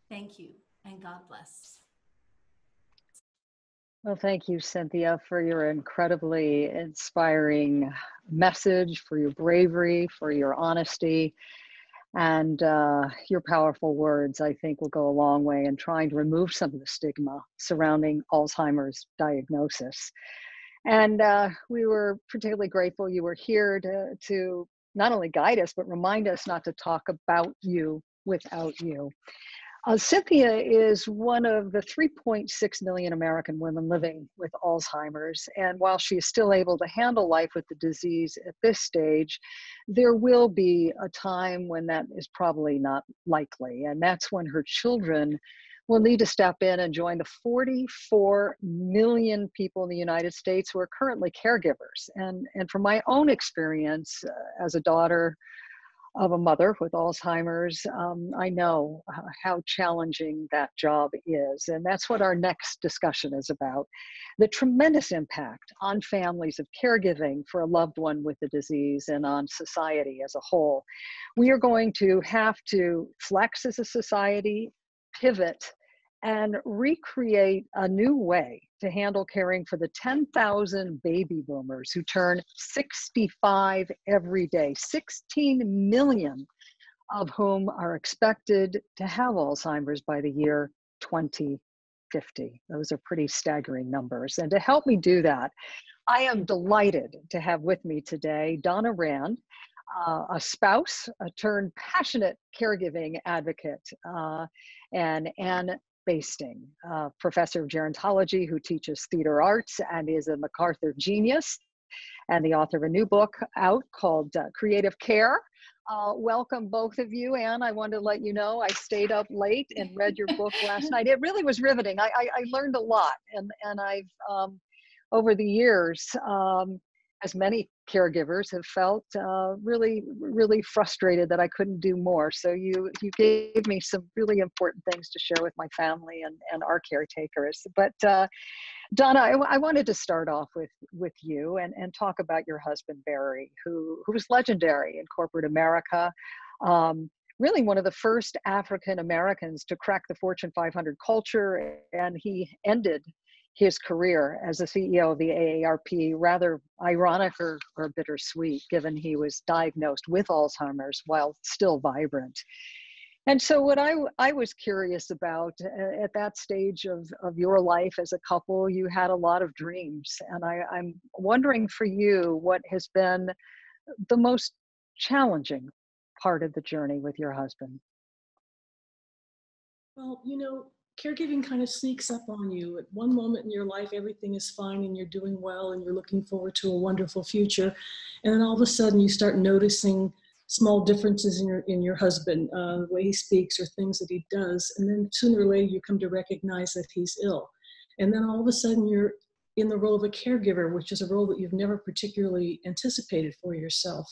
Thank you, and God bless. Well, thank you, Cynthia, for your incredibly inspiring message, for your bravery, for your honesty, and your powerful words, I think, will go a long way in trying to remove some of the stigma surrounding Alzheimer's diagnosis. And we were particularly grateful you were here to not only guide us, but remind us not to talk about you without you. Cynthia is one of the 3.6 million American women living with Alzheimer's. And while she is still able to handle life with the disease at this stage, there will be a time when that is probably not likely. And that's when her children will need to step in and join the 44 million people in the United States who are currently caregivers. And from my own experience as a daughter of a mother with Alzheimer's, I know how challenging that job is. And that's what our next discussion is about. The tremendous impact on families of caregiving for a loved one with the disease and on society as a whole. We are going to have to flex as a society, pivot, and recreate a new way to handle caring for the 10,000 baby boomers who turn 65 every day, 16 million of whom are expected to have Alzheimer's by the year 2050. Those are pretty staggering numbers. And to help me do that, I am delighted to have with me today Donna Rand, a spouse, a turned passionate caregiving advocate, and Anne Basting, professor of gerontology who teaches theater arts and is a MacArthur genius, and the author of a new book out called Creative Care. Welcome, both of you. Anne, I wanted to let you know I stayed up late and read your book last night. It really was riveting. I learned a lot, and I've, over the years, as many caregivers have felt, really, really frustrated that I couldn't do more. So you gave me some really important things to share with my family and our caretakers. But Donna, I wanted to start off with you and talk about your husband, Barry, who was legendary in corporate America. Really one of the first African Americans to crack the Fortune 500 culture, and he ended his career as the CEO of the AARP, rather ironic or bittersweet, given he was diagnosed with Alzheimer's while still vibrant. And so what I was curious about at that stage of your life as a couple, you had a lot of dreams. And I'm wondering for you, what has been the most challenging part of the journey with your husband? Well, caregiving kind of sneaks up on you. At one moment in your life, everything is fine and you're doing well and you're looking forward to a wonderful future. And then all of a sudden you start noticing small differences in your husband, the way he speaks or things that he does. And then sooner or later you come to recognize that he's ill. And then all of a sudden you're in the role of a caregiver, which is a role that you've never particularly anticipated for yourself.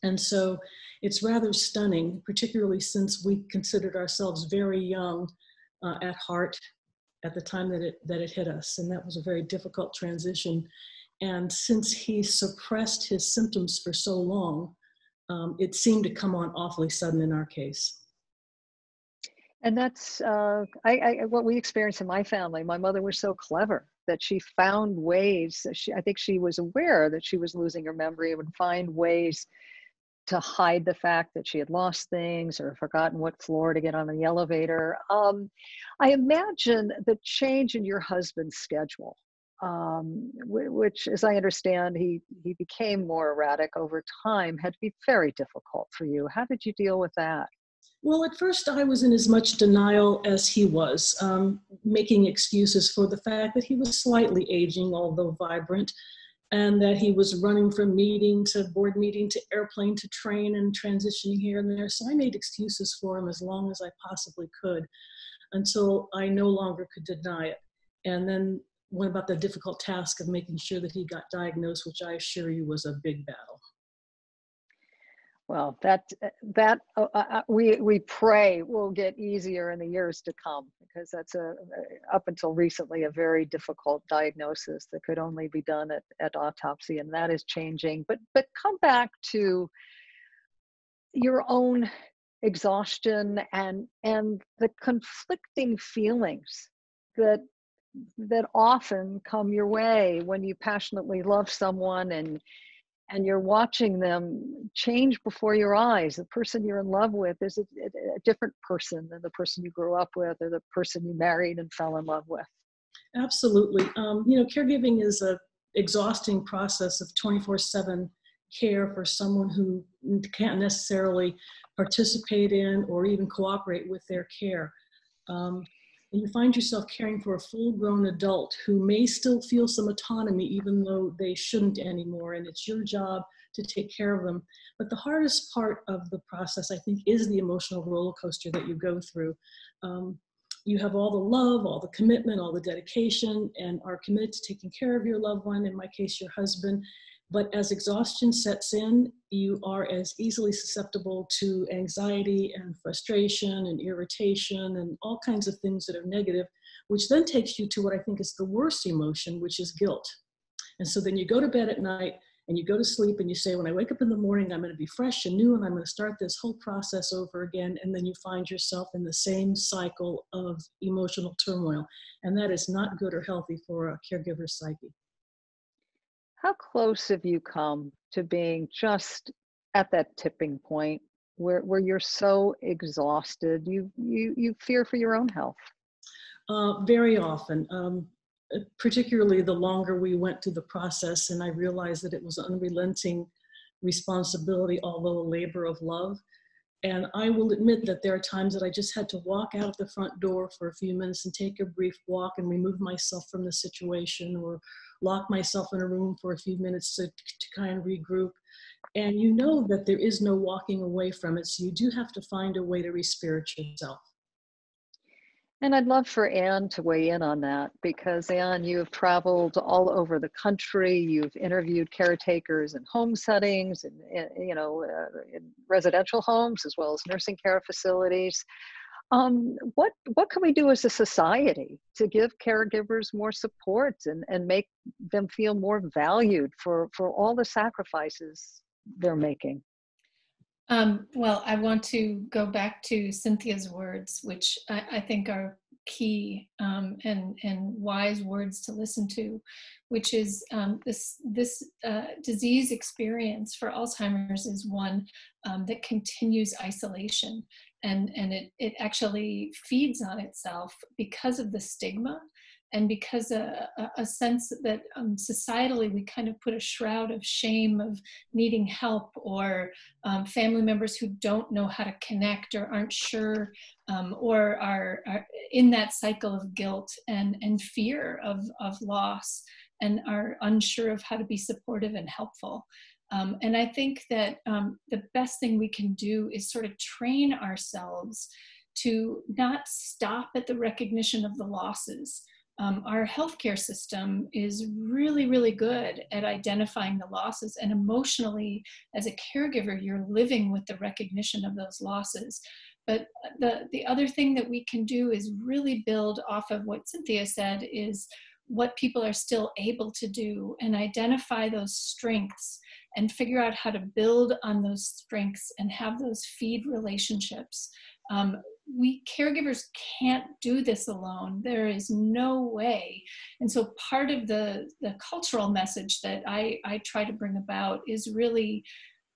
And so it's rather stunning, particularly since we considered ourselves very young at heart at the time that it hit us. And that was a very difficult transition. And since he suppressed his symptoms for so long, it seemed to come on awfully sudden in our case. And that's what we experienced in my family. My mother was so clever that she found ways. I think she was aware that she was losing her memory and would find ways to hide the fact that she had lost things or forgotten what floor to get on the elevator. I imagine the change in your husband's schedule, which, as I understand, he became more erratic over time, had to be very difficult for you. How did you deal with that? Well, at first I was in as much denial as he was, making excuses for the fact that he was slightly aging, although vibrant, and that he was running from meeting to board meeting to airplane to train and transitioning here and there. So I made excuses for him as long as I possibly could until I no longer could deny it. And then went about the difficult task of making sure that he got diagnosed, which I assure you was a big battle. Well, we pray will get easier in the years to come, because that's up until recently a very difficult diagnosis that could only be done at autopsy, and that is changing. But come back to your own exhaustion and the conflicting feelings that often come your way when you passionately love someone and you're watching them change before your eyes. The person you're in love with is a different person than the person you grew up with or the person you married and fell in love with. Absolutely. Caregiving is an exhausting process of 24/7 care for someone who can't necessarily participate in or even cooperate with their care. And you find yourself caring for a full-grown adult who may still feel some autonomy even though they shouldn't anymore, and it's your job to take care of them. But the hardest part of the process, I think, is the emotional roller coaster that you go through. You have all the love, all the commitment, all the dedication, and are committed to taking care of your loved one, in my case, your husband. But as exhaustion sets in, you are as easily susceptible to anxiety and frustration and irritation and all kinds of things that are negative, which then takes you to what I think is the worst emotion, which is guilt. And so then you go to bed at night and you go to sleep and you say, when I wake up in the morning, I'm going to be fresh and new and I'm going to start this whole process over again. And then you find yourself in the same cycle of emotional turmoil. And that is not good or healthy for a caregiver's psyche. How close have you come to being just at that tipping point where you're so exhausted, you fear for your own health? Very often, particularly the longer we went through the process, and I realized that it was an unrelenting responsibility, although a labor of love. And I will admit that there are times that I just had to walk out the front door for a few minutes and take a brief walk and remove myself from the situation, or lock myself in a room for a few minutes to kind of regroup. And you know that there is no walking away from it, so you do have to find a way to re-spirit yourself. And I'd love for Anne to weigh in on that, because Anne, you have traveled all over the country. You've interviewed caretakers in home settings, and in residential homes as well as nursing care facilities. What can we do as a society to give caregivers more support and make them feel more valued for all the sacrifices they're making? Well, I want to go back to Cynthia's words, which I think are key and wise words to listen to, which is this disease experience for Alzheimer's is one that continues isolation, and it actually feeds on itself because of the stigma. And because a sense that societally we kind of put a shroud of shame of needing help, or family members who don't know how to connect or aren't sure, or are in that cycle of guilt and fear of loss, and are unsure of how to be supportive and helpful. And I think that the best thing we can do is sort of train ourselves to not stop at the recognition of the losses. Our healthcare system is really, really good at identifying the losses, and emotionally, as a caregiver, you're living with the recognition of those losses. But the other thing that we can do is really build off of what Cynthia said, is what people are still able to do, and identify those strengths and figure out how to build on those strengths and have those feed relationships. We caregivers can't do this alone. There is no way. And so part of the cultural message that I try to bring about is really,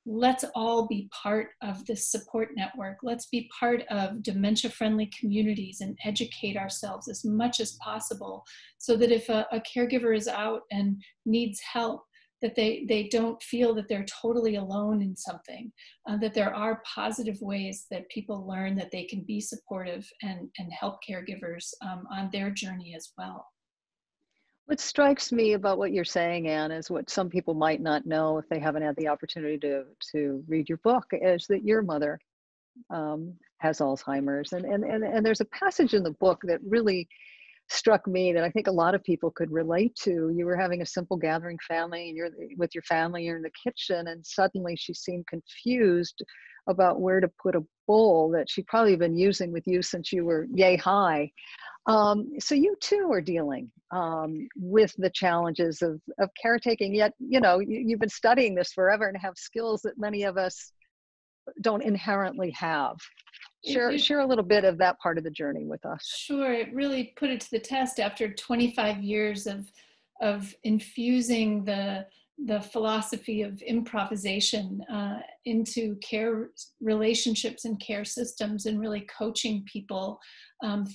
let's all be part of this support network. Let's be part of dementia-friendly communities and educate ourselves as much as possible, so that if a caregiver is out and needs help, that they don't feel that they're totally alone in something, that there are positive ways that people learn that they can be supportive and help caregivers on their journey as well. What strikes me about what you're saying, Anne, is what some people might not know if they haven't had the opportunity to read your book, is that your mother has Alzheimer's. And there's a passage in the book that really struck me that I think a lot of people could relate to. You were having a simple gathering family, and you're with your family, you're in the kitchen, and suddenly she seemed confused about where to put a bowl that she'd probably been using with you since you were yay high. So you too are dealing with the challenges of caretaking, yet you've been studying this forever and have skills that many of us don't inherently have. Share a little bit of that part of the journey with us. Sure, it really put it to the test after 25 years of infusing the philosophy of improvisation into care relationships and care systems, and really coaching people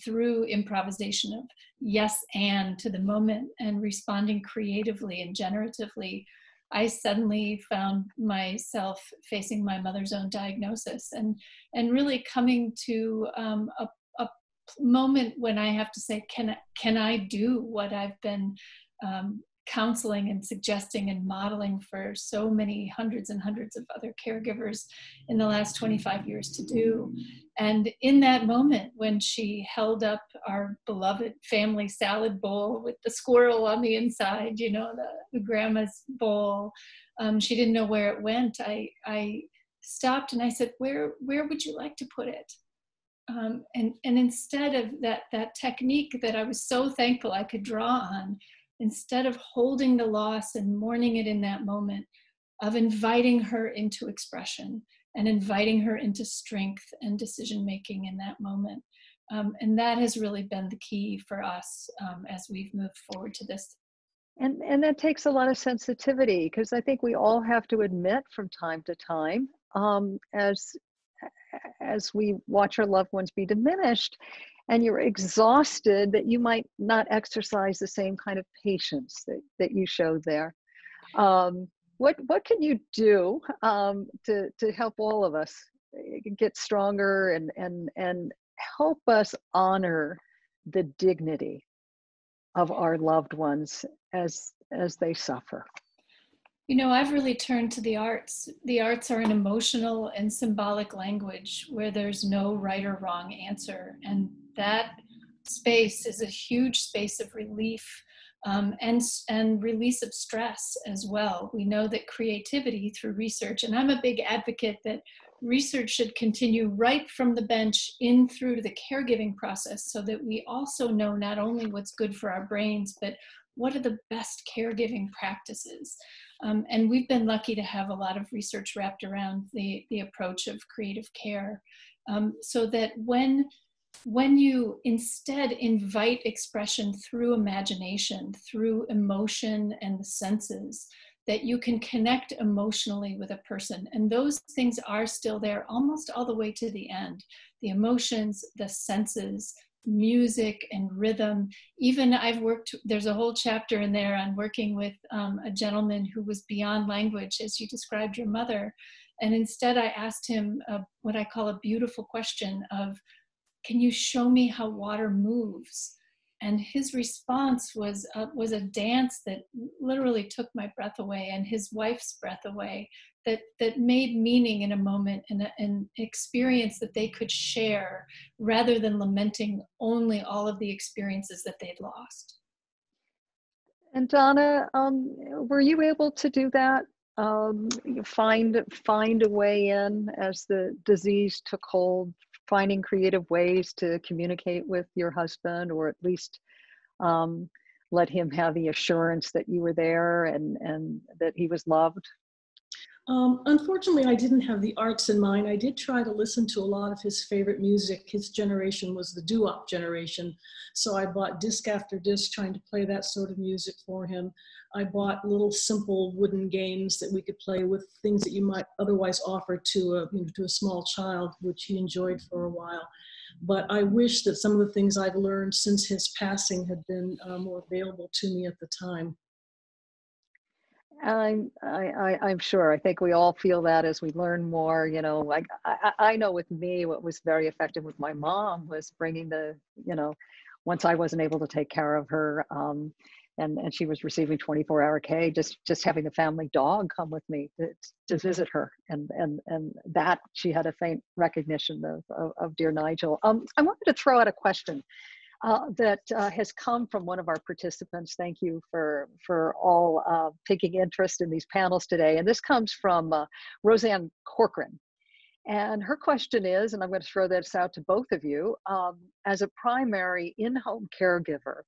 through improvisation of yes and to the moment, and responding creatively and generatively. I suddenly found myself facing my mother's own diagnosis, and really coming to a moment when I have to say, can I do what I've been counseling and suggesting and modeling for so many hundreds and hundreds of other caregivers in the last 25 years to do? And in that moment, when she held up our beloved family salad bowl with the squirrel on the inside, the grandma's bowl, she didn't know where it went. I stopped and I said, where would you like to put it? And instead of that technique that I was so thankful I could draw on, instead of holding the loss and mourning it in that moment, of inviting her into expression and inviting her into strength and decision-making in that moment. And that has really been the key for us as we've moved forward to this. And that takes a lot of sensitivity, because I think we all have to admit from time to time, as we watch our loved ones be diminished, and you're exhausted, that you might not exercise the same kind of patience that you showed there. What can you do to help all of us get stronger and help us honor the dignity of our loved ones as they suffer? I've really turned to the arts. The arts are an emotional and symbolic language where there's no right or wrong answer. And that space is a huge space of relief and release of stress as well. We know that creativity through research, and I'm a big advocate that research should continue right from the bench in through to the caregiving process, so that we also know not only what's good for our brains, but what are the best caregiving practices. And we've been lucky to have a lot of research wrapped around the approach of creative care, so that when you instead invite expression through imagination, through emotion and the senses, that you can connect emotionally with a person. And those things are still there almost all the way to the end. The emotions, the senses, music and rhythm. Even there's a whole chapter in there on working with a gentleman who was beyond language, as you described your mother. And instead I asked him what I call a beautiful question of, can you show me how water moves? And his response was a dance that literally took my breath away and his wife's breath away, that made meaning in a moment and an experience that they could share, rather than lamenting only all of the experiences that they'd lost. And Donna, were you able to do that? Find a way in as the disease took hold, finding creative ways to communicate with your husband, or at least let him have the assurance that you were there and that he was loved? Unfortunately, I didn't have the arts in mind. I did try to listen to a lot of his favorite music. His generation was the doo-wop generation. So I bought disc after disc trying to play that sort of music for him. I bought little simple wooden games that we could play with, things that you might otherwise offer to a small child, which he enjoyed for a while. But I wish that some of the things I've learned since his passing had been more available to me at the time. I'm sure. I think we all feel that as we learn more. I know with me, what was very effective with my mom was bringing once I wasn't able to take care of her, and she was receiving 24-hour care, just having the family dog come with me to visit her, and that she had a faint recognition of dear Nigel. I wanted to throw out a question that has come from one of our participants. Thank you for all taking interest in these panels today. And this comes from Roseanne Corcoran. And her question is, and I'm going to throw this out to both of you, as a primary in-home caregiver,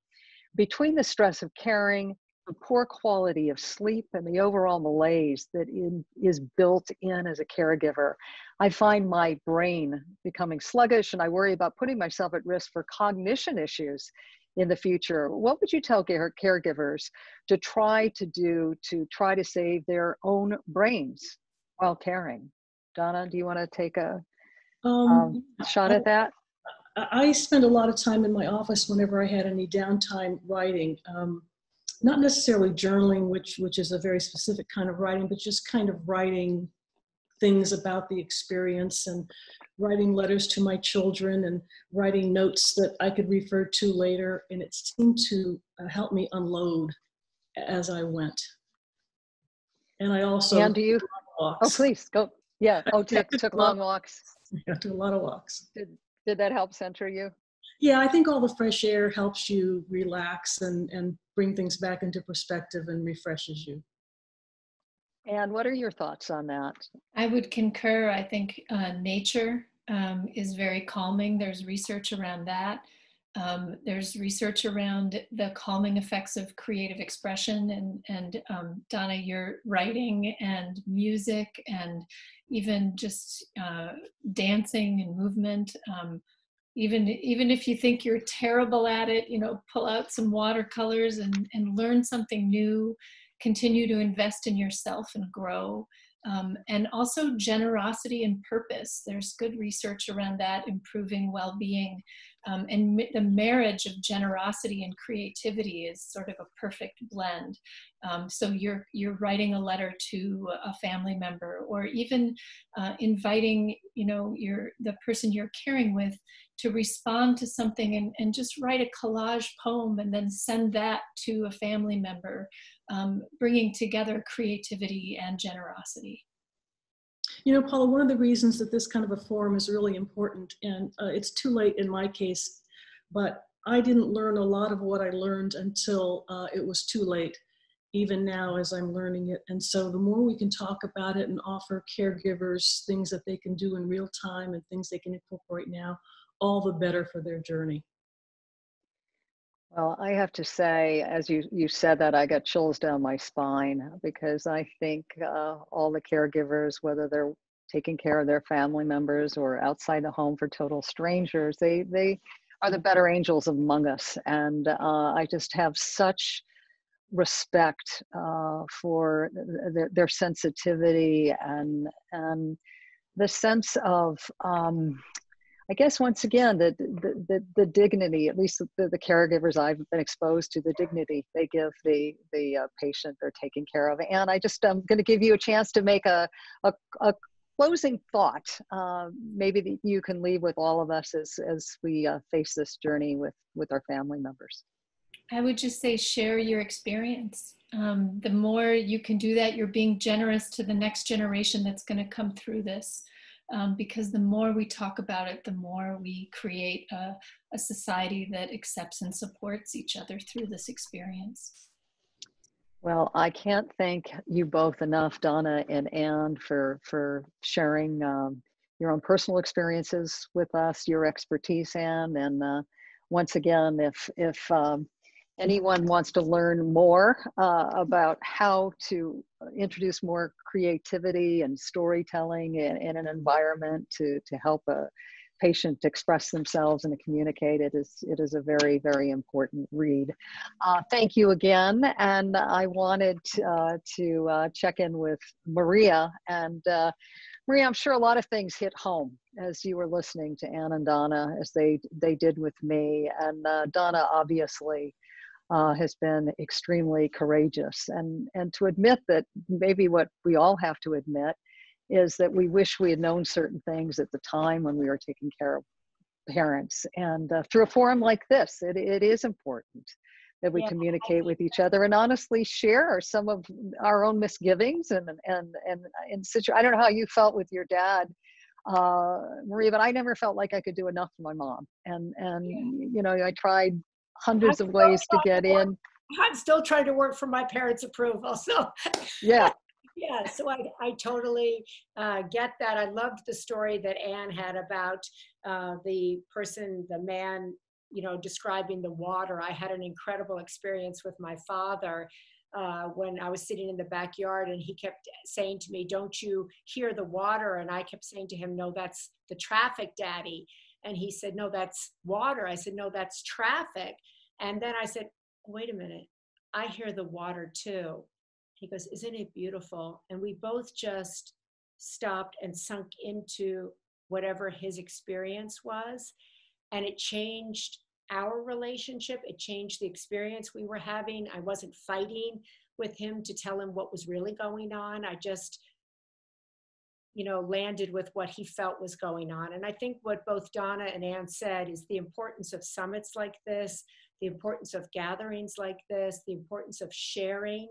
between the stress of caring, the poor quality of sleep, and the overall malaise that is built in as a caregiver, I find my brain becoming sluggish, and I worry about putting myself at risk for cognition issues in the future. What would you tell caregivers to try to do to try to save their own brains while caring? Donna, do you want to take a shot at that? I spend a lot of time in my office whenever I had any downtime writing. Not necessarily journaling, which is a very specific kind of writing, but just kind of writing things about the experience, and writing letters to my children, and writing notes that I could refer to later. And it seemed to help me unload as I went. And I also took walks. Oh, please go. Yeah. Oh, took long walks. Yeah, took a lot of walks. Did that help center you? Yeah, I think all the fresh air helps you relax and bring things back into perspective and refreshes you. And what are your thoughts on that? I would concur. I think nature is very calming. There's research around that. There's research around the calming effects of creative expression, and Donna, your writing and music, and even just dancing and movement. Even if you think you're terrible at it, pull out some watercolors and learn something new. Continue to invest in yourself and grow. And also generosity and purpose. There's good research around that, improving well-being. And the marriage of generosity and creativity is sort of a perfect blend. So you're writing a letter to a family member, or even inviting the person you're caring with to respond to something, and just write a collage poem and then send that to a family member, bringing together creativity and generosity. Paula, one of the reasons that this kind of a forum is really important, and it's too late in my case, but I didn't learn a lot of what I learned until it was too late, even now as I'm learning it. And so the more we can talk about it and offer caregivers things that they can do in real time and things they can incorporate now, all the better for their journey. Well, I have to say, as you said that, I got chills down my spine, because I think all the caregivers, whether they're taking care of their family members or outside the home for total strangers, they are the better angels among us. And I just have such respect for their sensitivity and the sense of I guess once again the dignity, at least the caregivers I've been exposed to, the dignity they give the patient they're taking care of. And I just I'm going to give you a chance to make a closing thought, maybe that you can leave with all of us as we face this journey with our family members. I would just say share your experience. The more you can do that, you're being generous to the next generation that's going to come through this. Because the more we talk about it, the more we create a society that accepts and supports each other through this experience. Well, I can't thank you both enough, Donna and Anne, for sharing your own personal experiences with us, your expertise, Anne. And once again, if anyone wants to learn more about how to introduce more creativity and storytelling in an environment to help a patient express themselves and to communicate, it is a very, very important read. Thank you again. And I wanted to check in with Maria. And Maria, I'm sure a lot of things hit home as you were listening to Anne and Donna, as they did with me. And Donna obviously has been extremely courageous, and to admit that maybe what we all have to admit is that we wish we had known certain things at the time when we were taking care of parents. And through a forum like this, it is important that we communicate with each other and honestly share some of our own misgivings and I don't know how you felt with your dad, Maria, but I never felt like I could do enough for my mom. And you know, I tried hundreds of ways to get in. I'm still trying to work for my parents' approval. So yeah. Yeah, so I totally get that. I loved the story that Anne had about the man, you know, describing the water. I had an incredible experience with my father when I was sitting in the backyard, and he kept saying to me, "Don't you hear the water?" And I kept saying to him, "No, that's the traffic, Daddy." And he said, "No, that's water." I said, "No, that's traffic." And then I said, "Wait a minute, I hear the water too." He goes, "Isn't it beautiful?" And we both just stopped and sunk into whatever his experience was. And it changed our relationship. It changed the experience we were having. I wasn't fighting with him to tell him what was really going on. I just, you know, landed with what he felt was going on. And I think what both Donna and Anne said is the importance of summits like this, the importance of gatherings like this, the importance of sharing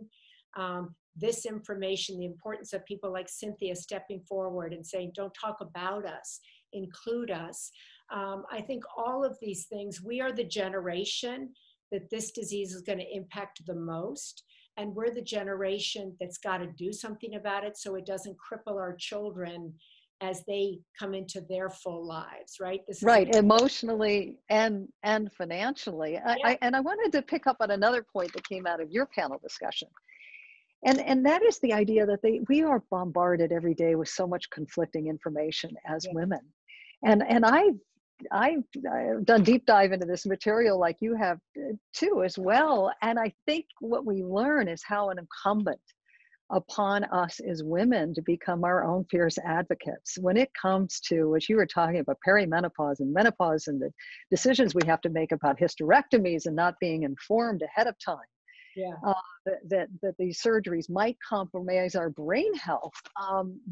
this information, the importance of people like Cynthia stepping forward and saying, "Don't talk about us, include us." I think all of these things, we are the generation that this disease is going to impact the most. And we're the generation that's got to do something about it so it doesn't cripple our children as they come into their full lives, right? This is right, emotionally and financially. Yeah. I wanted to pick up on another point that came out of your panel discussion. And that is the idea that we are bombarded every day with so much conflicting information as women. And I've done deep dive into this material like you have too as well. And I think what we learn is how incumbent upon us as women to become our own fierce advocates when it comes to what you were talking about, perimenopause and menopause, and the decisions we have to make about hysterectomies and not being informed ahead of time. Yeah. That these surgeries might compromise our brain health.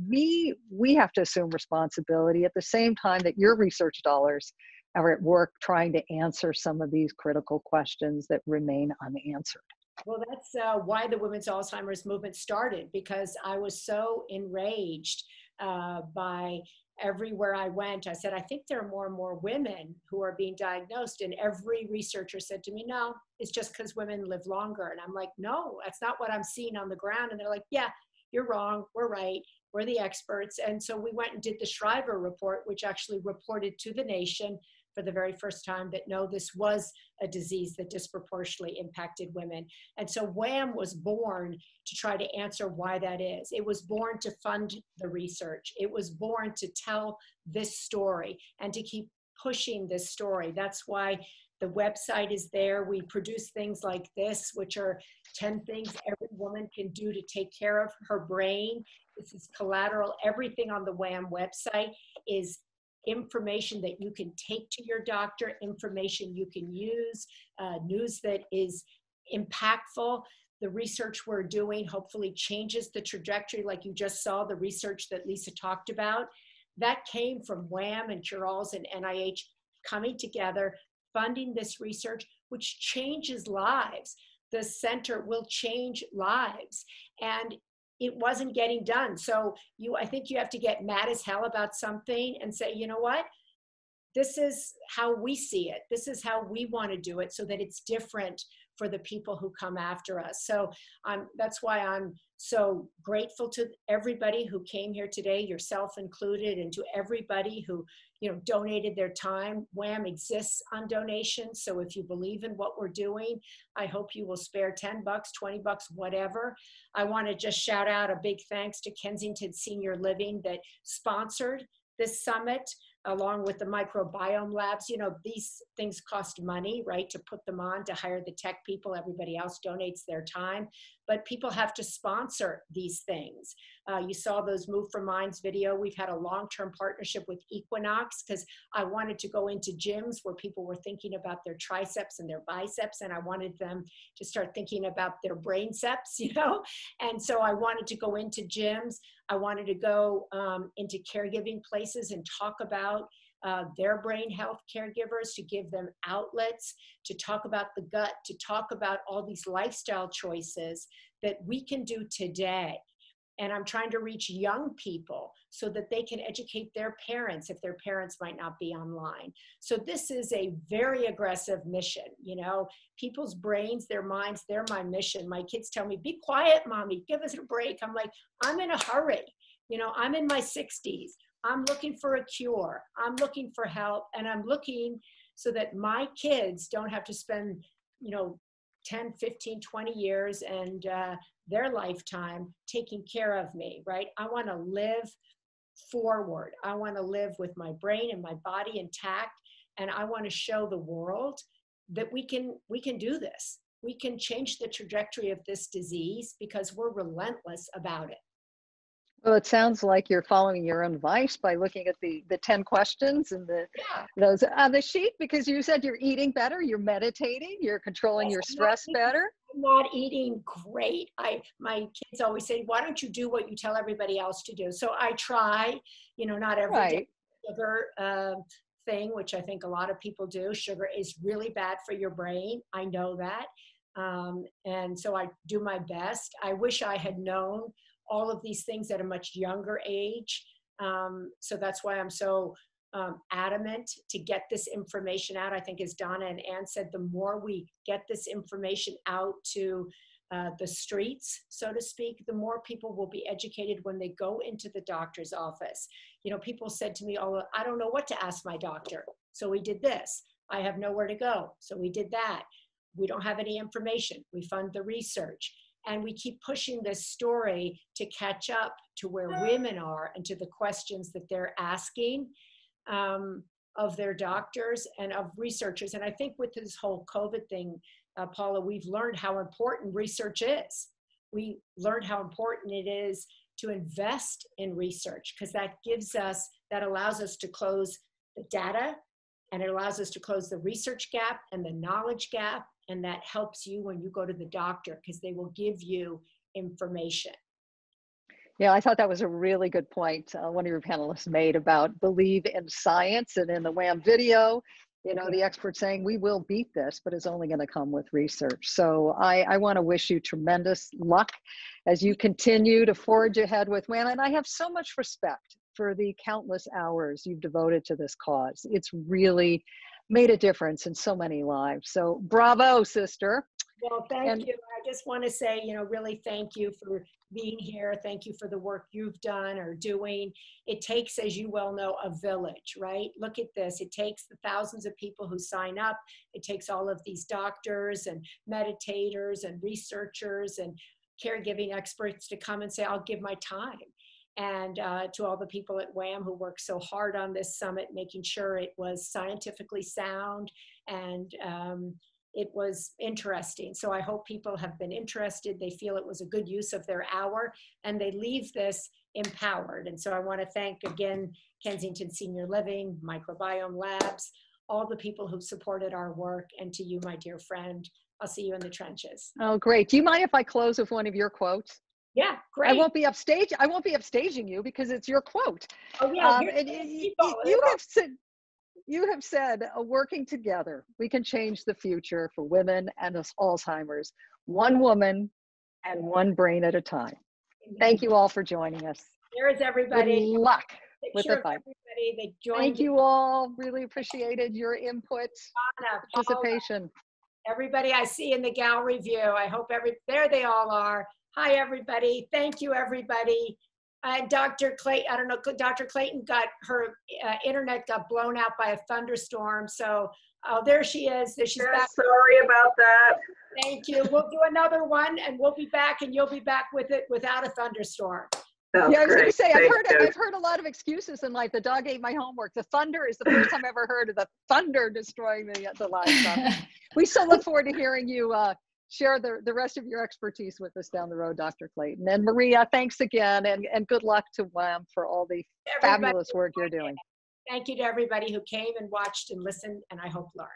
We have to assume responsibility at the same time that your research dollars are at work trying to answer some of these critical questions that remain unanswered. Well, that's why the Women's Alzheimer's movement started, because I was so enraged by everywhere I went, I said, I think there are more and more women who are being diagnosed. And every researcher said to me, no, it's just because women live longer. And I'm like, no, that's not what I'm seeing on the ground. And they're like, yeah, you're wrong. We're right. We're the experts. And so we went and did the Shriver report, which actually reported to the nation for the very first time that no, this was a disease that disproportionately impacted women. And so WAM was born to try to answer why that is. It was born to fund the research. It was born to tell this story and to keep pushing this story. That's why the website is there. We produce things like this, which are 10 things every woman can do to take care of her brain. This is collateral. Everything on the WAM website is information that you can take to your doctor, information you can use, news that is impactful. The research we're doing hopefully changes the trajectory, like you just saw the research that Lisa talked about. That came from WAM and Curals and NIH coming together, funding this research, which changes lives. The center will change lives. And it wasn't getting done. So I think you have to get mad as hell about something and say, you know what? This is how we see it. This is how we want to do it so that it's different for the people who come after us. So that's why I'm so grateful to everybody who came here today, yourself included, and to everybody who donated their time. WAM exists on donations. So if you believe in what we're doing, I hope you will spare 10 bucks, 20 bucks, whatever. I want to just shout out a big thanks to Kensington Senior Living that sponsored this summit, along with the microbiome labs. These things cost money, right, to put them on, to hire the tech people. Everybody else donates their time, but people have to sponsor these things. You saw those Move for Minds video. We've had a long-term partnership with Equinox because I wanted to go into gyms where people were thinking about their triceps and their biceps, and I wanted them to start thinking about their brainceps, And so I wanted to go into gyms. I wanted to go into caregiving places and talk about their brain health caregivers, to give them outlets, to talk about the gut, to talk about all these lifestyle choices that we can do today. And I'm trying to reach young people so that they can educate their parents if their parents might not be online. So this is a very aggressive mission. People's brains, their minds, they're my mission. My kids tell me, be quiet, mommy, give us a break. I'm like, I'm in a hurry. I'm in my 60s. I'm looking for a cure. I'm looking for help. And I'm looking so that my kids don't have to spend, 10, 15, 20 years and their lifetime taking care of me, right? I want to live forward. I want to live with my brain and my body intact. And I want to show the world that we can do this. We can change the trajectory of this disease because we're relentless about it. Well, it sounds like you're following your own advice by looking at the 10 questions and those on the sheet, because you said you're eating better, you're meditating, you're controlling your stress better. I'm not eating great. My kids always say, why don't you do what you tell everybody else to do? So I try, not every day. Sugar thing, which I think a lot of people do. Sugar is really bad for your brain. I know that. And so I do my best. I wish I had known all of these things at a much younger age. So that's why I'm so adamant to get this information out. I think, as Donna and Ann said, the more we get this information out to the streets, so to speak, the more people will be educated when they go into the doctor's office. People said to me, oh, I don't know what to ask my doctor. So we did this. I have nowhere to go. So we did that. We don't have any information. We fund the research. And we keep pushing this story to catch up to where women are and to the questions that they're asking of their doctors and of researchers. And I think with this whole COVID thing, Paula, we've learned how important research is. We learned how important it is to invest in research, because that allows us to close the data, and it allows us to close the research gap and the knowledge gap. And that helps you when you go to the doctor, because they will give you information. Yeah, I thought that was a really good point one of your panelists made about believe in science. And in the WAM video, the experts saying we will beat this, but it's only going to come with research. So I want to wish you tremendous luck as you continue to forge ahead with WAM. And I have so much respect for the countless hours you've devoted to this cause. It's really made a difference in so many lives. So bravo, sister. Well, thank you. I just want to say, really thank you for being here. Thank you for the work you've done or doing. It takes, as you well know, a village, right? Look at this. It takes the thousands of people who sign up. It takes all of these doctors and meditators and researchers and caregiving experts to come and say, I'll give my time. And to all the people at WAM who worked so hard on this summit, making sure it was scientifically sound and it was interesting. So I hope people have been interested. They feel it was a good use of their hour and they leave this empowered. And so I want to thank again, Kensington Senior Living, Microbiome Labs, all the people who supported our work, and to you, my dear friend. I'll see you in the trenches. Oh, great. Do you mind if I close with one of your quotes? Yeah, great. I won't be upstaging you because it's your quote. Oh yeah, you have said, working together, we can change the future for women and Alzheimer's, one woman and one brain at a time. Thank you all for joining us. There's everybody. Good luck with the Picture of fight. everybody that joined. Thank you all. Really appreciated your input, Anna, participation. Everybody I see in the gallery view. I hope there they all are. Hi, everybody. Thank you, everybody. Dr. Clayton, I don't know, Dr. Clayton got her internet got blown out by a thunderstorm. So, oh, there she is. She's back. Sorry about that. Thank you. We'll do another one and we'll be back and you'll be back with it without a thunderstorm. Yeah, I was going to say, I've heard a lot of excuses in life. The dog ate my homework. The thunder is the first time I ever heard of the thunder destroying the livestock. We so look forward to hearing you share the rest of your expertise with us down the road, Dr. Clayton. And Maria, thanks again, and good luck to WAM for all the fabulous work you're doing. Thank you to everybody who came and watched and listened, and I hope learned.